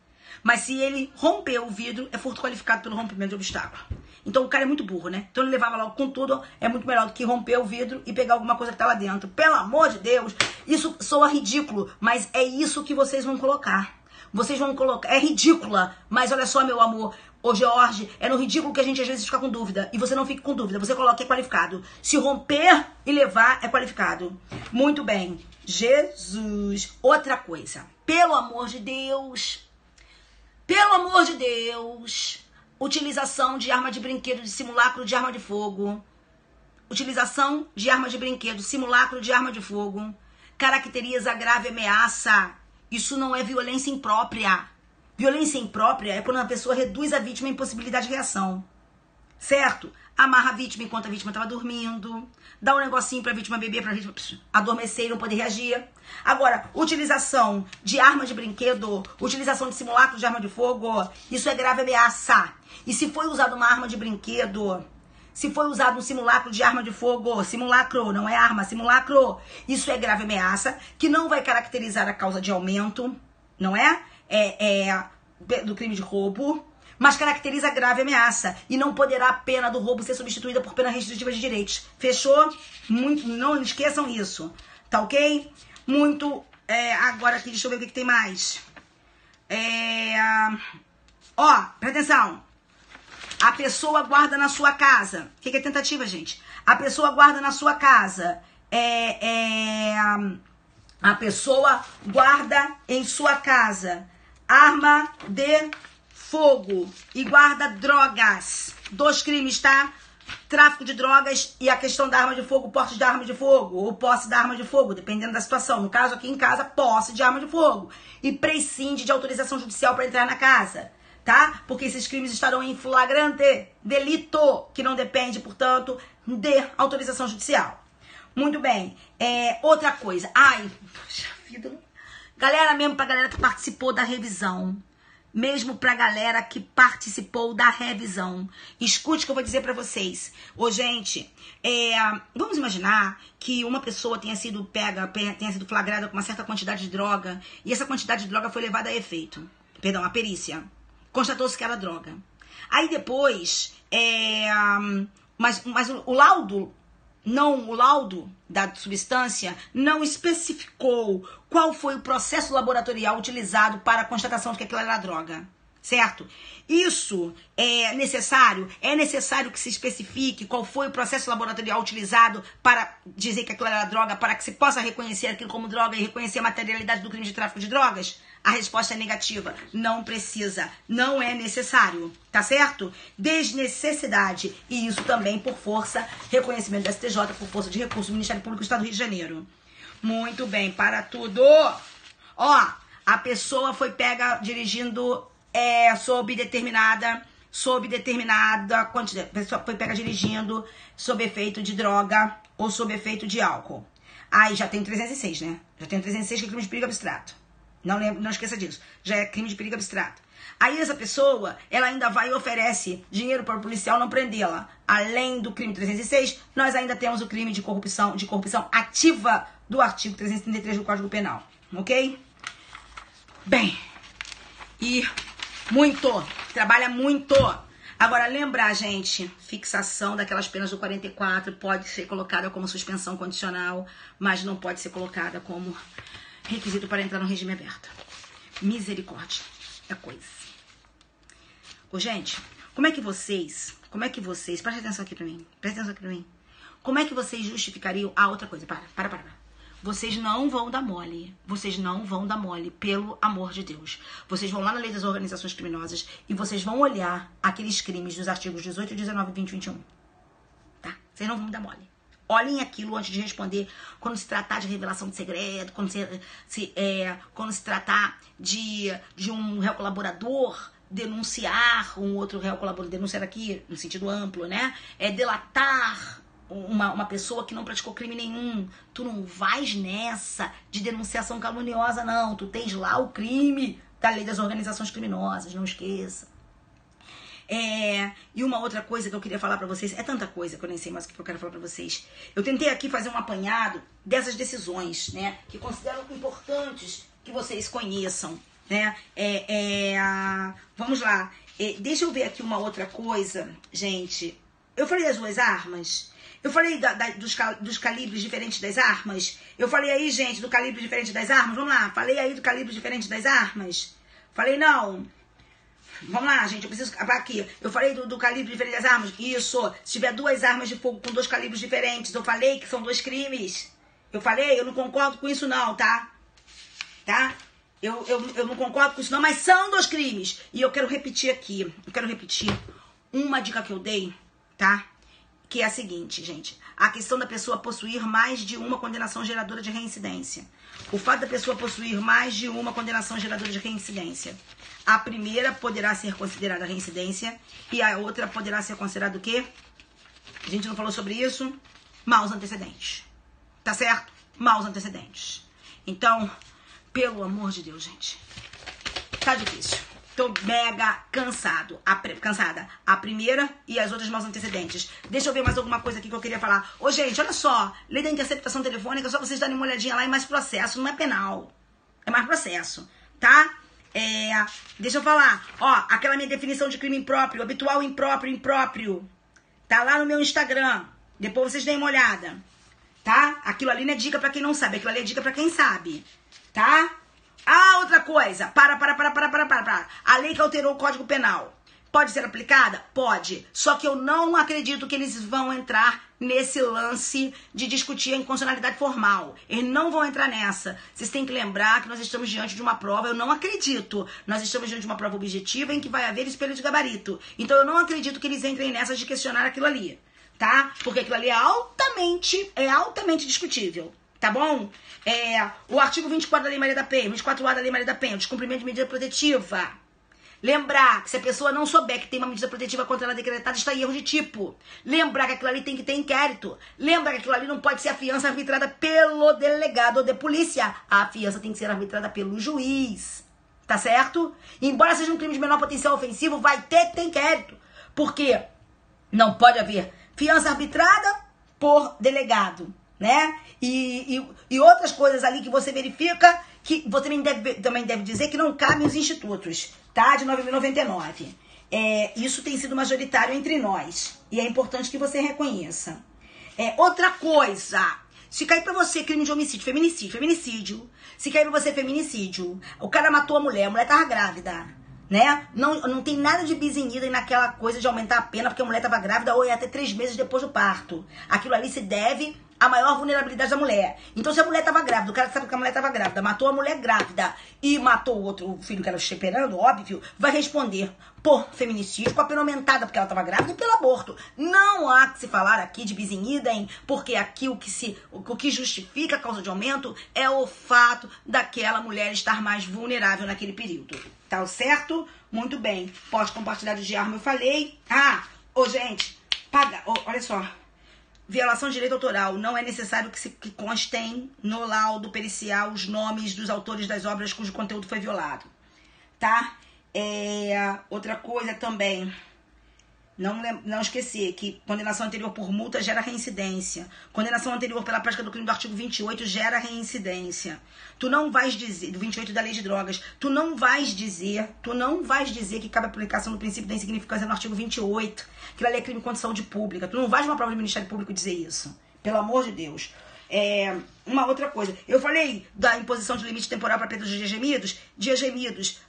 Mas se ele rompeu o vidro, é furto qualificado pelo rompimento de obstáculo. Então o cara é muito burro, né? Então ele levava logo com tudo, é muito melhor do que romper o vidro e pegar alguma coisa que tá lá dentro. Pelo amor de Deus, isso soa ridículo, mas é isso que vocês vão colocar. Vocês vão colocar, é ridícula, mas olha só, meu amor, ô George, é no ridículo que a gente às vezes fica com dúvida. E você não fica com dúvida, você coloca que é qualificado. Se romper e levar, é qualificado. Muito bem. Jesus. Outra coisa. Pelo amor de Deus. Utilização de arma de brinquedo, de simulacro de arma de fogo. Utilização de arma de brinquedo, simulacro de arma de fogo. Caracteriza grave ameaça. Isso não é violência imprópria. Violência imprópria é quando a pessoa reduz a vítima à impossibilidade de reação. Certo? Amarra a vítima enquanto a vítima estava dormindo. Dá um negocinho pra vítima beber, pra vítima adormecer e não poder reagir. Agora, utilização de arma de brinquedo, utilização de simulacro de arma de fogo, isso é grave ameaça. E se foi usado uma arma de brinquedo, se foi usado um simulacro de arma de fogo, simulacro, não é arma, simulacro, isso é grave ameaça, que não vai caracterizar a causa de aumento, não é? Do crime de roubo, mas caracteriza grave ameaça e não poderá a pena do roubo ser substituída por pena restritiva de direitos. Fechou? Muito, não esqueçam isso. Tá ok? Muito. Agora aqui, deixa eu ver o que tem mais. Presta atenção. A pessoa guarda na sua casa. O que é tentativa, gente? A pessoa guarda na sua casa. A pessoa guarda em sua casa arma de fogo e guarda drogas. 2 crimes, tá? Tráfico de drogas e a questão da arma de fogo, porte de arma de fogo ou posse da arma de fogo, dependendo da situação. No caso aqui em casa, posse de arma de fogo. E prescinde de autorização judicial para entrar na casa. tá? Porque esses crimes estarão em flagrante delito, que não depende, portanto, de autorização judicial. Muito bem. Outra coisa. Ai, poxa vida. Galera, mesmo pra galera que participou da revisão. Mesmo pra galera que participou da revisão. Escute o que eu vou dizer pra vocês. Ô, gente, vamos imaginar que uma pessoa tenha sido tenha sido flagrada com uma certa quantidade de droga, e essa quantidade de droga foi levada a efeito. Perdão, a perícia. Constatou-se que era droga. Aí depois, mas o laudo da substância não especificou qual foi o processo laboratorial utilizado para a constatação de que aquilo era droga, certo? Isso é necessário que se especifique qual foi o processo laboratorial utilizado para dizer que aquilo era droga, para que se possa reconhecer aquilo como droga e reconhecer a materialidade do crime de tráfico de drogas? A resposta é negativa. Não precisa. Não é necessário. Tá certo? Desnecessidade. E isso também por força, reconhecimento da STJ, por força de recurso do Ministério Público do Estado do Rio de Janeiro. Muito bem. Para tudo. Ó, a pessoa foi pega dirigindo sob determinada quantidade. A pessoa foi pega dirigindo sob efeito de droga ou sob efeito de álcool. Aí já tem 306, né? Já tem 306 que é crime de perigo abstrato. Não esqueça disso. Já é crime de perigo abstrato. Aí essa pessoa, ela ainda vai e oferece dinheiro para o policial não prendê-la. Além do crime 306, nós ainda temos o crime de corrupção ativa do artigo 333 do Código Penal. Ok? Bem, e trabalha muito. Agora, lembrar, gente, fixação daquelas penas do 44 pode ser colocada como suspensão condicional, mas não pode ser colocada como requisito para entrar no regime aberto. Misericórdia. É coisa. Ô, gente, como é que vocês, presta atenção aqui pra mim, como é que vocês justificariam, outra coisa, para. Vocês não vão dar mole, pelo amor de Deus. Vocês vão lá na lei das organizações criminosas e vocês vão olhar aqueles crimes dos artigos 18, 19, 20 e 21. Tá? Vocês não vão dar mole. Olhem aquilo antes de responder, quando se tratar de revelação de segredo, quando se tratar de um réu colaborador denunciar um outro réu colaborador, denunciar aqui no sentido amplo, né? Delatar uma pessoa que não praticou crime nenhum. Tu não vais nessa de denunciação caluniosa, não. Tu tens lá o crime da lei das organizações criminosas, não esqueça. E uma outra coisa que eu queria falar pra vocês, é tanta coisa que eu nem sei mais o que eu quero falar pra vocês. Eu tentei aqui fazer um apanhado dessas decisões, né, que considero importantes que vocês conheçam, né. Vamos lá, deixa eu ver aqui uma outra coisa, gente. Eu falei das duas armas, eu falei dos calibres diferentes das armas, eu falei aí, gente, do calibre diferente das armas, vamos lá, falei aí do calibre diferente das armas, falei não. Vamos lá, gente, eu preciso aqui. Eu falei do calibre diferente das armas. Isso, se tiver duas armas de fogo com dois calibres diferentes, eu falei que são dois crimes. Eu não concordo com isso não, tá? Tá? Eu não concordo com isso não, mas são dois crimes. E eu quero repetir aqui, uma dica que eu dei, tá? Que é a seguinte, gente. A questão da pessoa possuir mais de uma condenação geradora de reincidência. O fato da pessoa possuir mais de uma condenação geradora de reincidência. A primeira poderá ser considerada reincidência e a outra poderá ser considerada o quê? A gente não falou sobre isso? Maus antecedentes. Tá certo? Maus antecedentes. Então, pelo amor de Deus, gente. Tá difícil. Tô mega cansada. A primeira e as outras maus antecedentes. Deixa eu ver mais alguma coisa aqui que eu queria falar. Ô, gente, olha só. Lei da interceptação telefônica, só vocês darem uma olhadinha lá, é mais processo, não é penal. É mais processo, tá? Deixa eu falar. Ó, aquela minha definição de crime impróprio, habitual, impróprio. Tá lá no meu Instagram. Depois vocês deem uma olhada. Tá? Aquilo ali não é dica pra quem não sabe. Aquilo ali é dica pra quem sabe. Tá? Outra coisa. Para. A lei que alterou o Código Penal. Pode ser aplicada? Pode. Só que eu não acredito que eles vão entrar nesse lance de discutir a inconstitucionalidade formal. Eles não vão entrar nessa. Vocês têm que lembrar que nós estamos diante de uma prova, eu não acredito. Nós estamos diante de uma prova objetiva em que vai haver espelho de gabarito. Então eu não acredito que eles entrem nessa de questionar aquilo ali. Tá? Porque aquilo ali é altamente discutível. Tá bom? O artigo 24 da Lei Maria da Penha, 24A da Lei Maria da Penha, o descumprimento de medida protetiva. Lembrar que se a pessoa não souber que tem uma medida protetiva contra ela decretada, está em erro de tipo. Lembrar que aquilo ali tem que ter inquérito. Lembrar que aquilo ali não pode ser a fiança arbitrada pelo delegado ou de polícia. A fiança tem que ser arbitrada pelo juiz. Tá certo? Embora seja um crime de menor potencial ofensivo, vai ter que ter inquérito. Porque não pode haver fiança arbitrada por delegado, né? E outras coisas ali que você verifica, que você também deve dizer que não cabem os institutos, tá? De 9.099. Isso tem sido majoritário entre nós. E é importante que você reconheça. Outra coisa, se cair pra você crime de homicídio, feminicídio. Se cair pra você feminicídio, o cara matou a mulher tava grávida, né? Não tem nada de bizinhida naquela coisa de aumentar a pena porque a mulher tava grávida ou até 3 meses depois do parto. Aquilo ali se deve à maior vulnerabilidade da mulher. Então, se a mulher tava grávida, o cara sabe que a mulher tava grávida, matou a mulher grávida e matou o outro filho que ela estava esperando, óbvio, vai responder por feminicídio, com a pena aumentada porque ela tava grávida e pelo aborto. Não há que se falar aqui de bizinhida, porque aqui o que justifica a causa de aumento é o fato daquela mulher estar mais vulnerável naquele período. Tá certo? Muito bem. Pode compartilhar de arma, eu falei. Gente, olha só. Violação de direito autoral. Não é necessário que constem no laudo pericial os nomes dos autores das obras cujo conteúdo foi violado. Tá? Outra coisa também. Não esquecer que condenação anterior por multa gera reincidência. Condenação anterior pela prática do crime do artigo 28 gera reincidência. Tu não vais dizer, do 28 da lei de drogas, tu não vais dizer que cabe aplicação do princípio da insignificância no artigo 28, que ali é crime contra a saúde pública. Tu não vais numa prova do Ministério Público dizer isso. Pelo amor de Deus. Uma outra coisa, eu falei da imposição de limite temporal para perda de dias gemidos.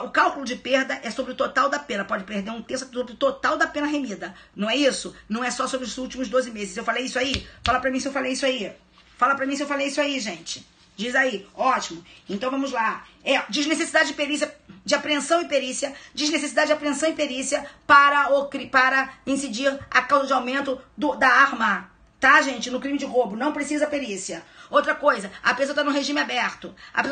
O cálculo de perda é sobre o total da pena, pode perder 1/3 sobre o total da pena remida, não é isso? Não é só sobre os últimos 12 meses. Eu falei isso aí? Fala pra mim se eu falei isso aí. Fala pra mim se eu falei isso aí, gente. Diz aí, ótimo. Então vamos lá. Desnecessidade de perícia, de apreensão e perícia, desnecessidade de apreensão e perícia para incidir a causa de aumento da arma. Tá, gente? No crime de roubo. Não precisa perícia. Outra coisa, a pessoa está no regime aberto. A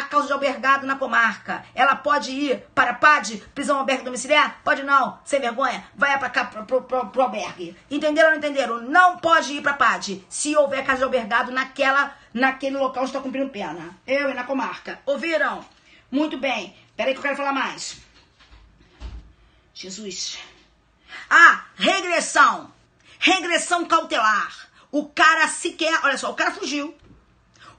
causa de albergado na comarca. Ela pode ir para PAD, prisão albergue domiciliar? Pode não, sem vergonha. Vai para cá, pro albergue. Entenderam ou não entenderam? Não pode ir para PAD se houver casa de albergado naquele local onde está cumprindo pena. Eu e na comarca. Ouviram? Muito bem. Peraí que eu quero falar mais. Jesus. Regressão cautelar. O cara sequer... Olha só, o cara fugiu.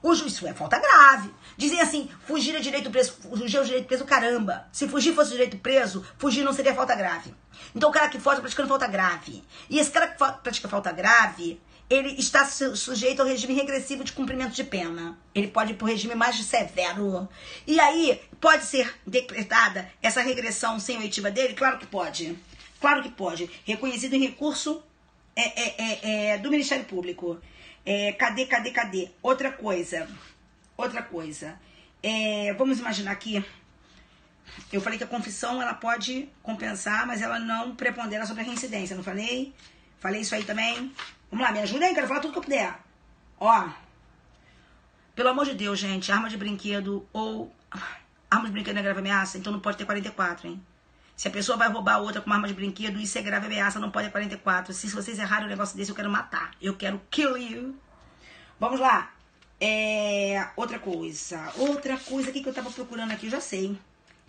Isso é falta grave. Dizem assim, fugir é direito preso. Fugir é o direito preso, caramba. Se fugir fosse direito preso, fugir não seria falta grave. Então o cara que foge está praticando falta grave. E esse cara que pratica falta grave, ele está sujeito ao regime regressivo de cumprimento de pena. Ele pode ir para o regime mais severo. E aí, pode ser decretada essa regressão sem oitiva dele? Claro que pode. Claro que pode. Reconhecido em recurso... do Ministério Público. Cadê? Outra coisa. Vamos imaginar aqui. Eu falei que a confissão ela pode compensar, mas ela não prepondera sobre a reincidência, não falei? Falei isso aí também. Vamos lá, me ajudem, quero falar tudo que eu puder. Pelo amor de Deus, gente, arma de brinquedo é grave ameaça, então não pode ter 44, hein? Se a pessoa vai roubar a outra com uma arma de brinquedo, isso é grave ameaça, não pode ter 44. Se vocês errarem um negócio desse, eu quero matar. Eu quero kill you. Vamos lá. Outra coisa. O que eu tava procurando aqui? Eu já sei.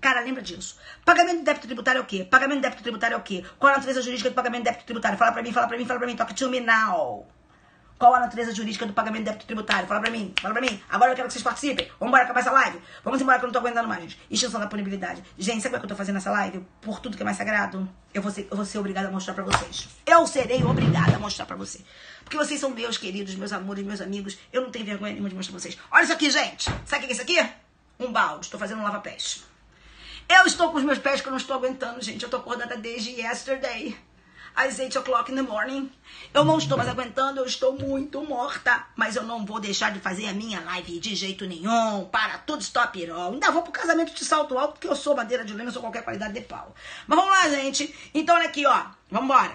Cara, lembra disso. Pagamento de débito tributário é o quê? Qual a natureza jurídica do pagamento de débito tributário? Fala pra mim. Talk to me now. Qual a natureza jurídica do pagamento de débito tributário? Fala pra mim. Agora eu quero que vocês participem. Vamos embora acabar essa live. Vamos embora que eu não tô aguentando mais, gente. Extinção da punibilidade. Gente, sabe o que eu tô fazendo nessa live? Por tudo que é mais sagrado, eu vou ser obrigada a mostrar pra vocês. Eu serei obrigada a mostrar pra você. Porque vocês são meus queridos, meus amores, meus amigos. Eu não tenho vergonha nenhuma de mostrar pra vocês. Olha isso aqui, gente. Sabe o que é isso aqui? Um balde. Estou fazendo um lava-pés. Eu estou com os meus pés que eu não estou aguentando, gente. Eu tô acordada desde yesterday. Às 8 o'clock in the morning. Eu não estou mais aguentando, eu estou muito morta. Mas eu não vou deixar de fazer a minha live de jeito nenhum. Para tudo, stop it all. Ainda vou pro casamento de salto alto, porque eu sou madeira de lenha, eu sou qualquer qualidade de pau. Mas vamos lá, gente. Então, olha aqui, ó. Vambora.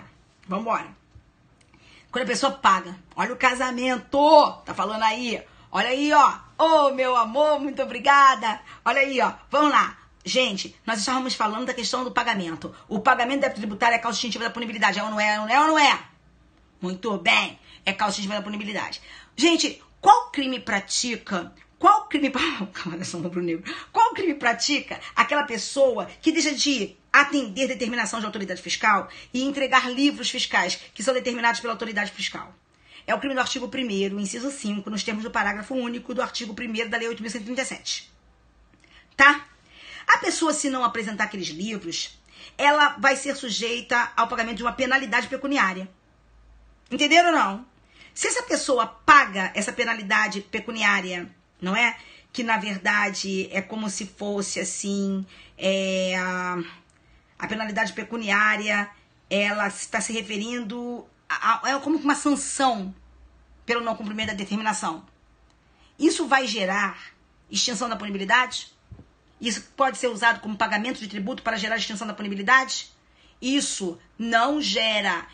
Quando a pessoa paga. Olha o casamento. Tá falando aí. Olha aí, ó. Ô, meu amor, muito obrigada. Olha aí, ó. Vamos lá. Gente, nós estávamos falando da questão do pagamento. O pagamento débito tributário é causa distintiva da punibilidade. É ou não é? Ou não é? Muito bem. É causa distintiva da punibilidade. Gente, qual crime pratica aquela pessoa que deixa de atender determinação de autoridade fiscal e entregar livros fiscais que são determinados pela autoridade fiscal? É o crime do artigo 1º, inciso 5, nos termos do parágrafo único do artigo 1º da Lei 8.137. Tá? A pessoa, se não apresentar aqueles livros, ela vai ser sujeita ao pagamento de uma penalidade pecuniária. Entenderam ou não? Se essa pessoa paga essa penalidade pecuniária, não é? Que, na verdade, é como se fosse, assim, a penalidade pecuniária, ela está se referindo é como uma sanção pelo não cumprimento da determinação. Isso vai gerar extinção da punibilidade? Isso pode ser usado como pagamento de tributo para gerar extinção da punibilidade? Isso não gera,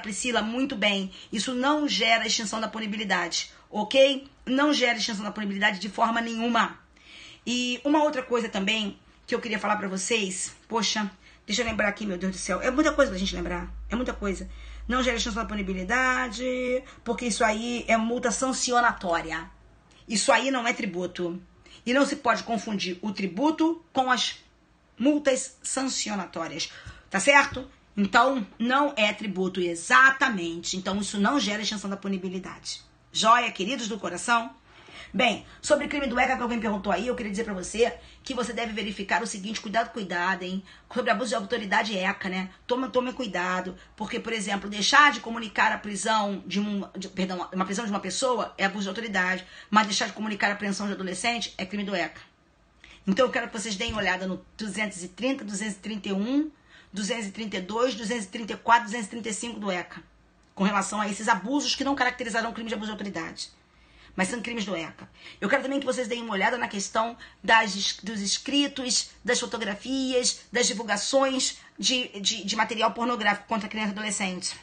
Priscila, muito bem, isso não gera extinção da punibilidade, ok? Não gera extinção da punibilidade de forma nenhuma. E uma outra coisa também que eu queria falar pra vocês, poxa, deixa eu lembrar aqui, meu Deus do céu, é muita coisa pra gente lembrar, é muita coisa. Não gera extinção da punibilidade, porque isso aí é multa sancionatória. Isso aí não é tributo. E não se pode confundir o tributo com as multas sancionatórias. Tá certo? Então, não é tributo exatamente. Então, isso não gera extinção da punibilidade. Joia, queridos do coração? Bem, sobre o crime do ECA que alguém perguntou aí, eu queria dizer pra você que você deve verificar o seguinte, cuidado, hein? Sobre abuso de autoridade ECA, né? Tome cuidado, porque, por exemplo, deixar de comunicar a prisão uma prisão de uma pessoa é abuso de autoridade, mas deixar de comunicar a apreensão de adolescente é crime do ECA. Então, eu quero que vocês deem uma olhada no 230, 231, 232, 234, 235 do ECA, com relação a esses abusos que não caracterizarão crime de abuso de autoridade, mas são crimes do ECA. Eu quero também que vocês deem uma olhada na questão dos escritos, das fotografias, das divulgações de material pornográfico contra criança e adolescente.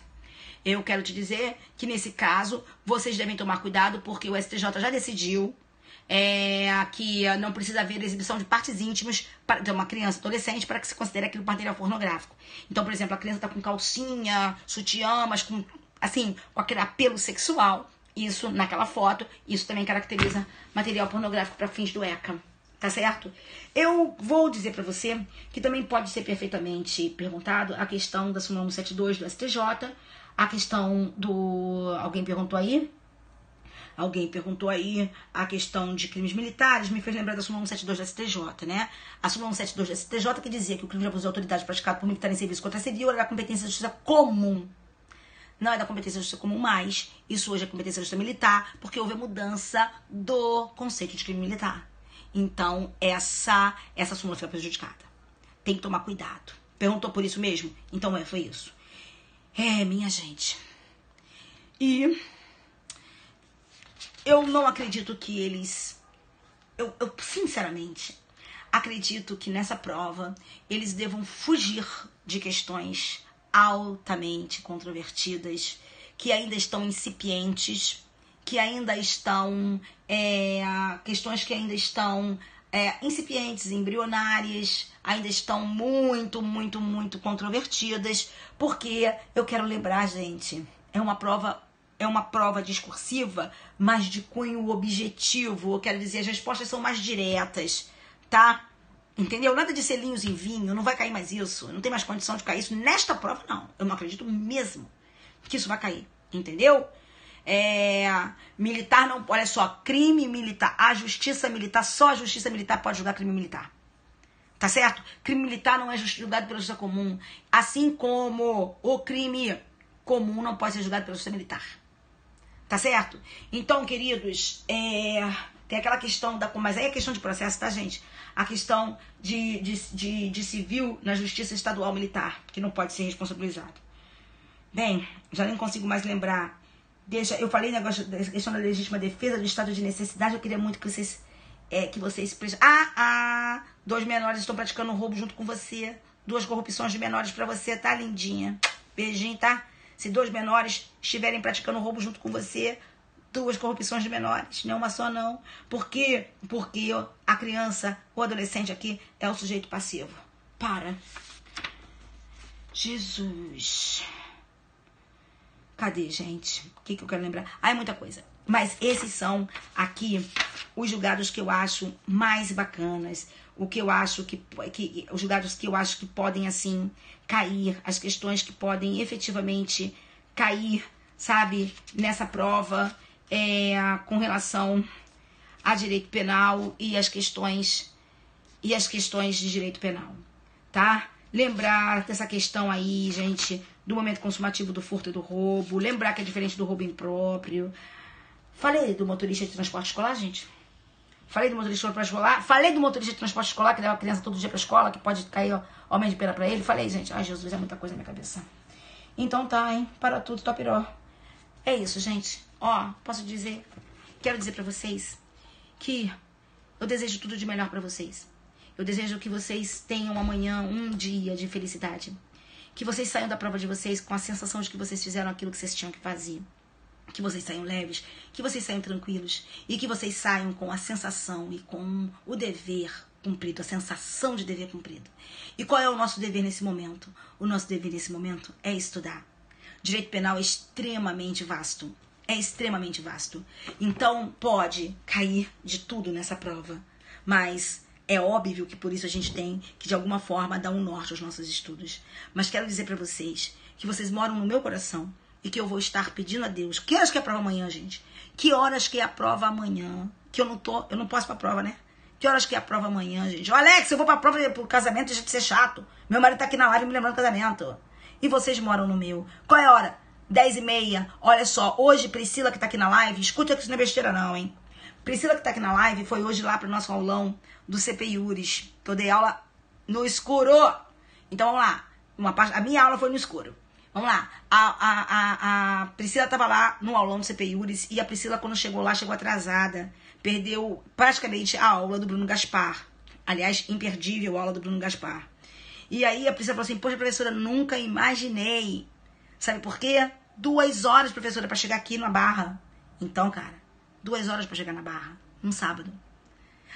Eu quero te dizer que, nesse caso, vocês devem tomar cuidado, porque o STJ já decidiu que não precisa haver exibição de partes íntimas de uma criança e adolescente para que se considere aquilo material pornográfico. Então, por exemplo, a criança está com calcinha, sutiã, mas com aquele apelo sexual. Isso, naquela foto, isso também caracteriza material pornográfico para fins do ECA, tá certo? Eu vou dizer para você que também pode ser perfeitamente perguntado a questão da súmula 172 do STJ, a questão do... Alguém perguntou aí a questão de crimes militares, me fez lembrar da súmula 172 do STJ, né? A súmula 172 do STJ que dizia que o crime de abuso de autoridade praticado por militar em serviço contra civil era da competência da justiça comum. Não é da competência da justiça comum mais, isso hoje é competência da justiça militar, porque houve a mudança do conceito de crime militar. Então, essa súmula foi prejudicada. Tem que tomar cuidado. Perguntou por isso mesmo? Então, foi isso. Minha gente. E eu não acredito que eles... Eu sinceramente, acredito que nessa prova eles devam fugir de questões altamente controvertidas, que ainda estão incipientes, que ainda estão, questões que ainda estão incipientes, embrionárias, ainda estão muito, muito, muito controvertidas, porque eu quero lembrar, gente, é uma prova discursiva, mas de cunho objetivo, eu quero dizer, as respostas são mais diretas, tá? Entendeu? Nada de selinhos em vinho, não vai cair mais isso. Não tem mais condição de cair isso. Nesta prova, não. Eu não acredito mesmo que isso vai cair. Entendeu? Militar não... Olha só, crime militar. A justiça militar, só a justiça militar pode julgar crime militar. Tá certo? Crime militar não é julgado pela justiça comum. Assim como o crime comum não pode ser julgado pela justiça militar. Tá certo? Então, queridos, tem aquela questão da... Mas aí é questão de processo, tá, gente? A questão de civil na justiça estadual militar, que não pode ser responsabilizado. Bem, já nem consigo mais lembrar. Eu falei negócio da questão da legítima defesa, do estado de necessidade. Eu queria muito que vocês... Dois menores estão praticando roubo junto com você. 2 corrupções de menores pra você, tá, lindinha? Beijinho, tá? Se 2 menores estiverem praticando roubo junto com você, 2 corrupções de menores, não é uma só não. Por quê? Porque a criança, o adolescente aqui é o sujeito passivo. Para. Jesus. Cadê, gente? O que eu quero lembrar? Ah, é muita coisa. Mas esses são aqui os julgados que eu acho mais bacanas. O que eu acho os julgados que eu acho que podem, assim, cair. As questões que podem efetivamente cair, sabe? Nessa prova com relação a direito penal e as questões de direito penal, tá? Lembrar dessa questão aí, gente, do momento consumativo do furto e do roubo. Lembrar que é diferente do roubo impróprio. Falei do motorista de transporte escolar, gente? Falei do motorista de transporte escolar? Falei do motorista de transporte escolar que leva a criança todo dia pra escola, que pode cair homem de pena pra ele? Falei, gente. Ai, Jesus, é muita coisa na minha cabeça. Então tá, hein? Para tudo, topiró. É isso, gente. Ó, quero dizer pra vocês que eu desejo tudo de melhor pra vocês. Eu desejo que vocês tenham amanhã um dia de felicidade. Que vocês saiam da prova de vocês com a sensação de que vocês fizeram aquilo que vocês tinham que fazer. Que vocês saiam leves, que vocês saiam tranquilos. E que vocês saiam com a sensação e com o dever cumprido, a sensação de dever cumprido. E qual é o nosso dever nesse momento? O nosso dever nesse momento é estudar. Direito penal é extremamente vasto. É extremamente vasto. Então pode cair de tudo nessa prova. Mas é óbvio que por isso a gente tem que de alguma forma dar um norte aos nossos estudos. Mas quero dizer pra vocês que vocês moram no meu coração e que eu vou estar pedindo a Deus. Que horas que é a prova amanhã, gente? Que horas que é a prova amanhã? Que eu não posso pra prova, né? Que horas que é a prova amanhã, gente? Ô, Alex, eu vou pra prova pro casamento, deixa de ser chato. Meu marido tá aqui na live me lembrando do casamento. E vocês moram no meu. Qual é a hora? 10h30. Olha só, hoje Priscila que tá aqui na live, escuta que isso não é besteira não, hein? Priscila que tá aqui na live foi hoje lá pro nosso aulão do CPIURES. Que eu dei aula no escuro. Então vamos lá. A minha aula foi no escuro. Vamos lá. A Priscila tava lá no aulão do CPIURES e a Priscila, quando chegou lá, chegou atrasada. Perdeu praticamente a aula do Bruno Gaspar. Aliás, imperdível a aula do Bruno Gaspar. E aí a Priscila falou assim, poxa, professora, nunca imaginei. Sabe por quê? 2 horas, professora, pra chegar aqui na Barra. Então, cara, 2 horas pra chegar na Barra, num sábado.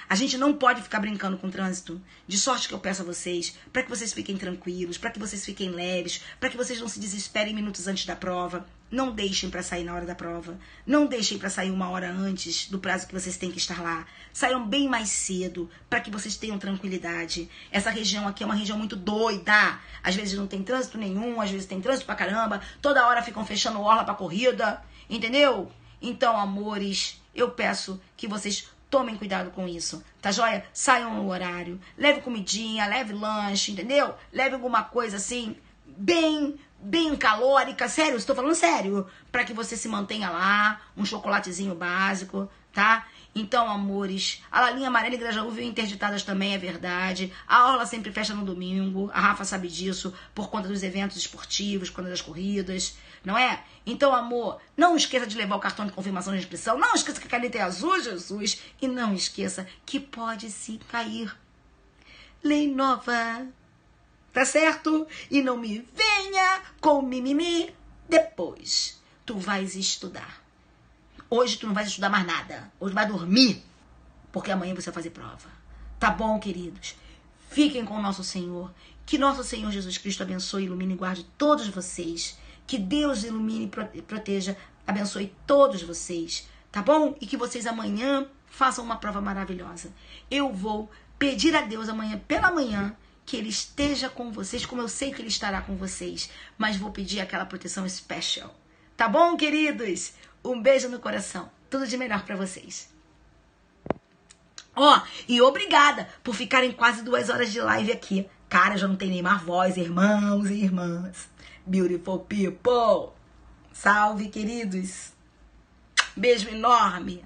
A gente não pode ficar brincando com o trânsito. De sorte que eu peço a vocês, para que vocês fiquem tranquilos, para que vocês fiquem leves, para que vocês não se desesperem minutos antes da prova. Não deixem para sair na hora da prova. Não deixem para sair 1 hora antes do prazo que vocês têm que estar lá. Saiam bem mais cedo, para que vocês tenham tranquilidade. Essa região aqui é uma região muito doida. Às vezes não tem trânsito nenhum, às vezes tem trânsito pra caramba. Toda hora ficam fechando orla pra corrida. Entendeu? Então, amores, eu peço que vocês tomem cuidado com isso, tá joia? Saiam no horário, leve comidinha, leve lanche, entendeu? Leve alguma coisa assim, bem calórica, sério, estou falando sério, para que você se mantenha lá, um chocolatezinho básico, tá? Então, amores, a Lalinha Amarela e Grajaú veio interditadas também, é verdade. A orla sempre fecha no domingo, a Rafa sabe disso, por conta dos eventos esportivos, por conta das corridas, não é? Então, amor, não esqueça de levar o cartão de confirmação de inscrição, não esqueça que a caneta é azul, Jesus, e não esqueça que pode se cair. Lei nova, tá certo? E não me venha com mimimi depois. Tu vais estudar. Hoje tu não vai estudar mais nada. Hoje vai dormir, porque amanhã você vai fazer prova. Tá bom, queridos? Fiquem com o nosso Senhor. Que nosso Senhor Jesus Cristo abençoe, ilumine e guarde todos vocês. Que Deus ilumine e proteja, abençoe todos vocês. Tá bom? E que vocês amanhã façam uma prova maravilhosa. Eu vou pedir a Deus amanhã, pela manhã, que Ele esteja com vocês, como eu sei que Ele estará com vocês. Mas vou pedir aquela proteção especial. Tá bom, queridos? Um beijo no coração. Tudo de melhor pra vocês. Ó, e obrigada por ficarem quase 2 horas de live aqui. Cara, já não tem nem mais voz, irmãos e irmãs. Beautiful people. Salve, queridos. Beijo enorme.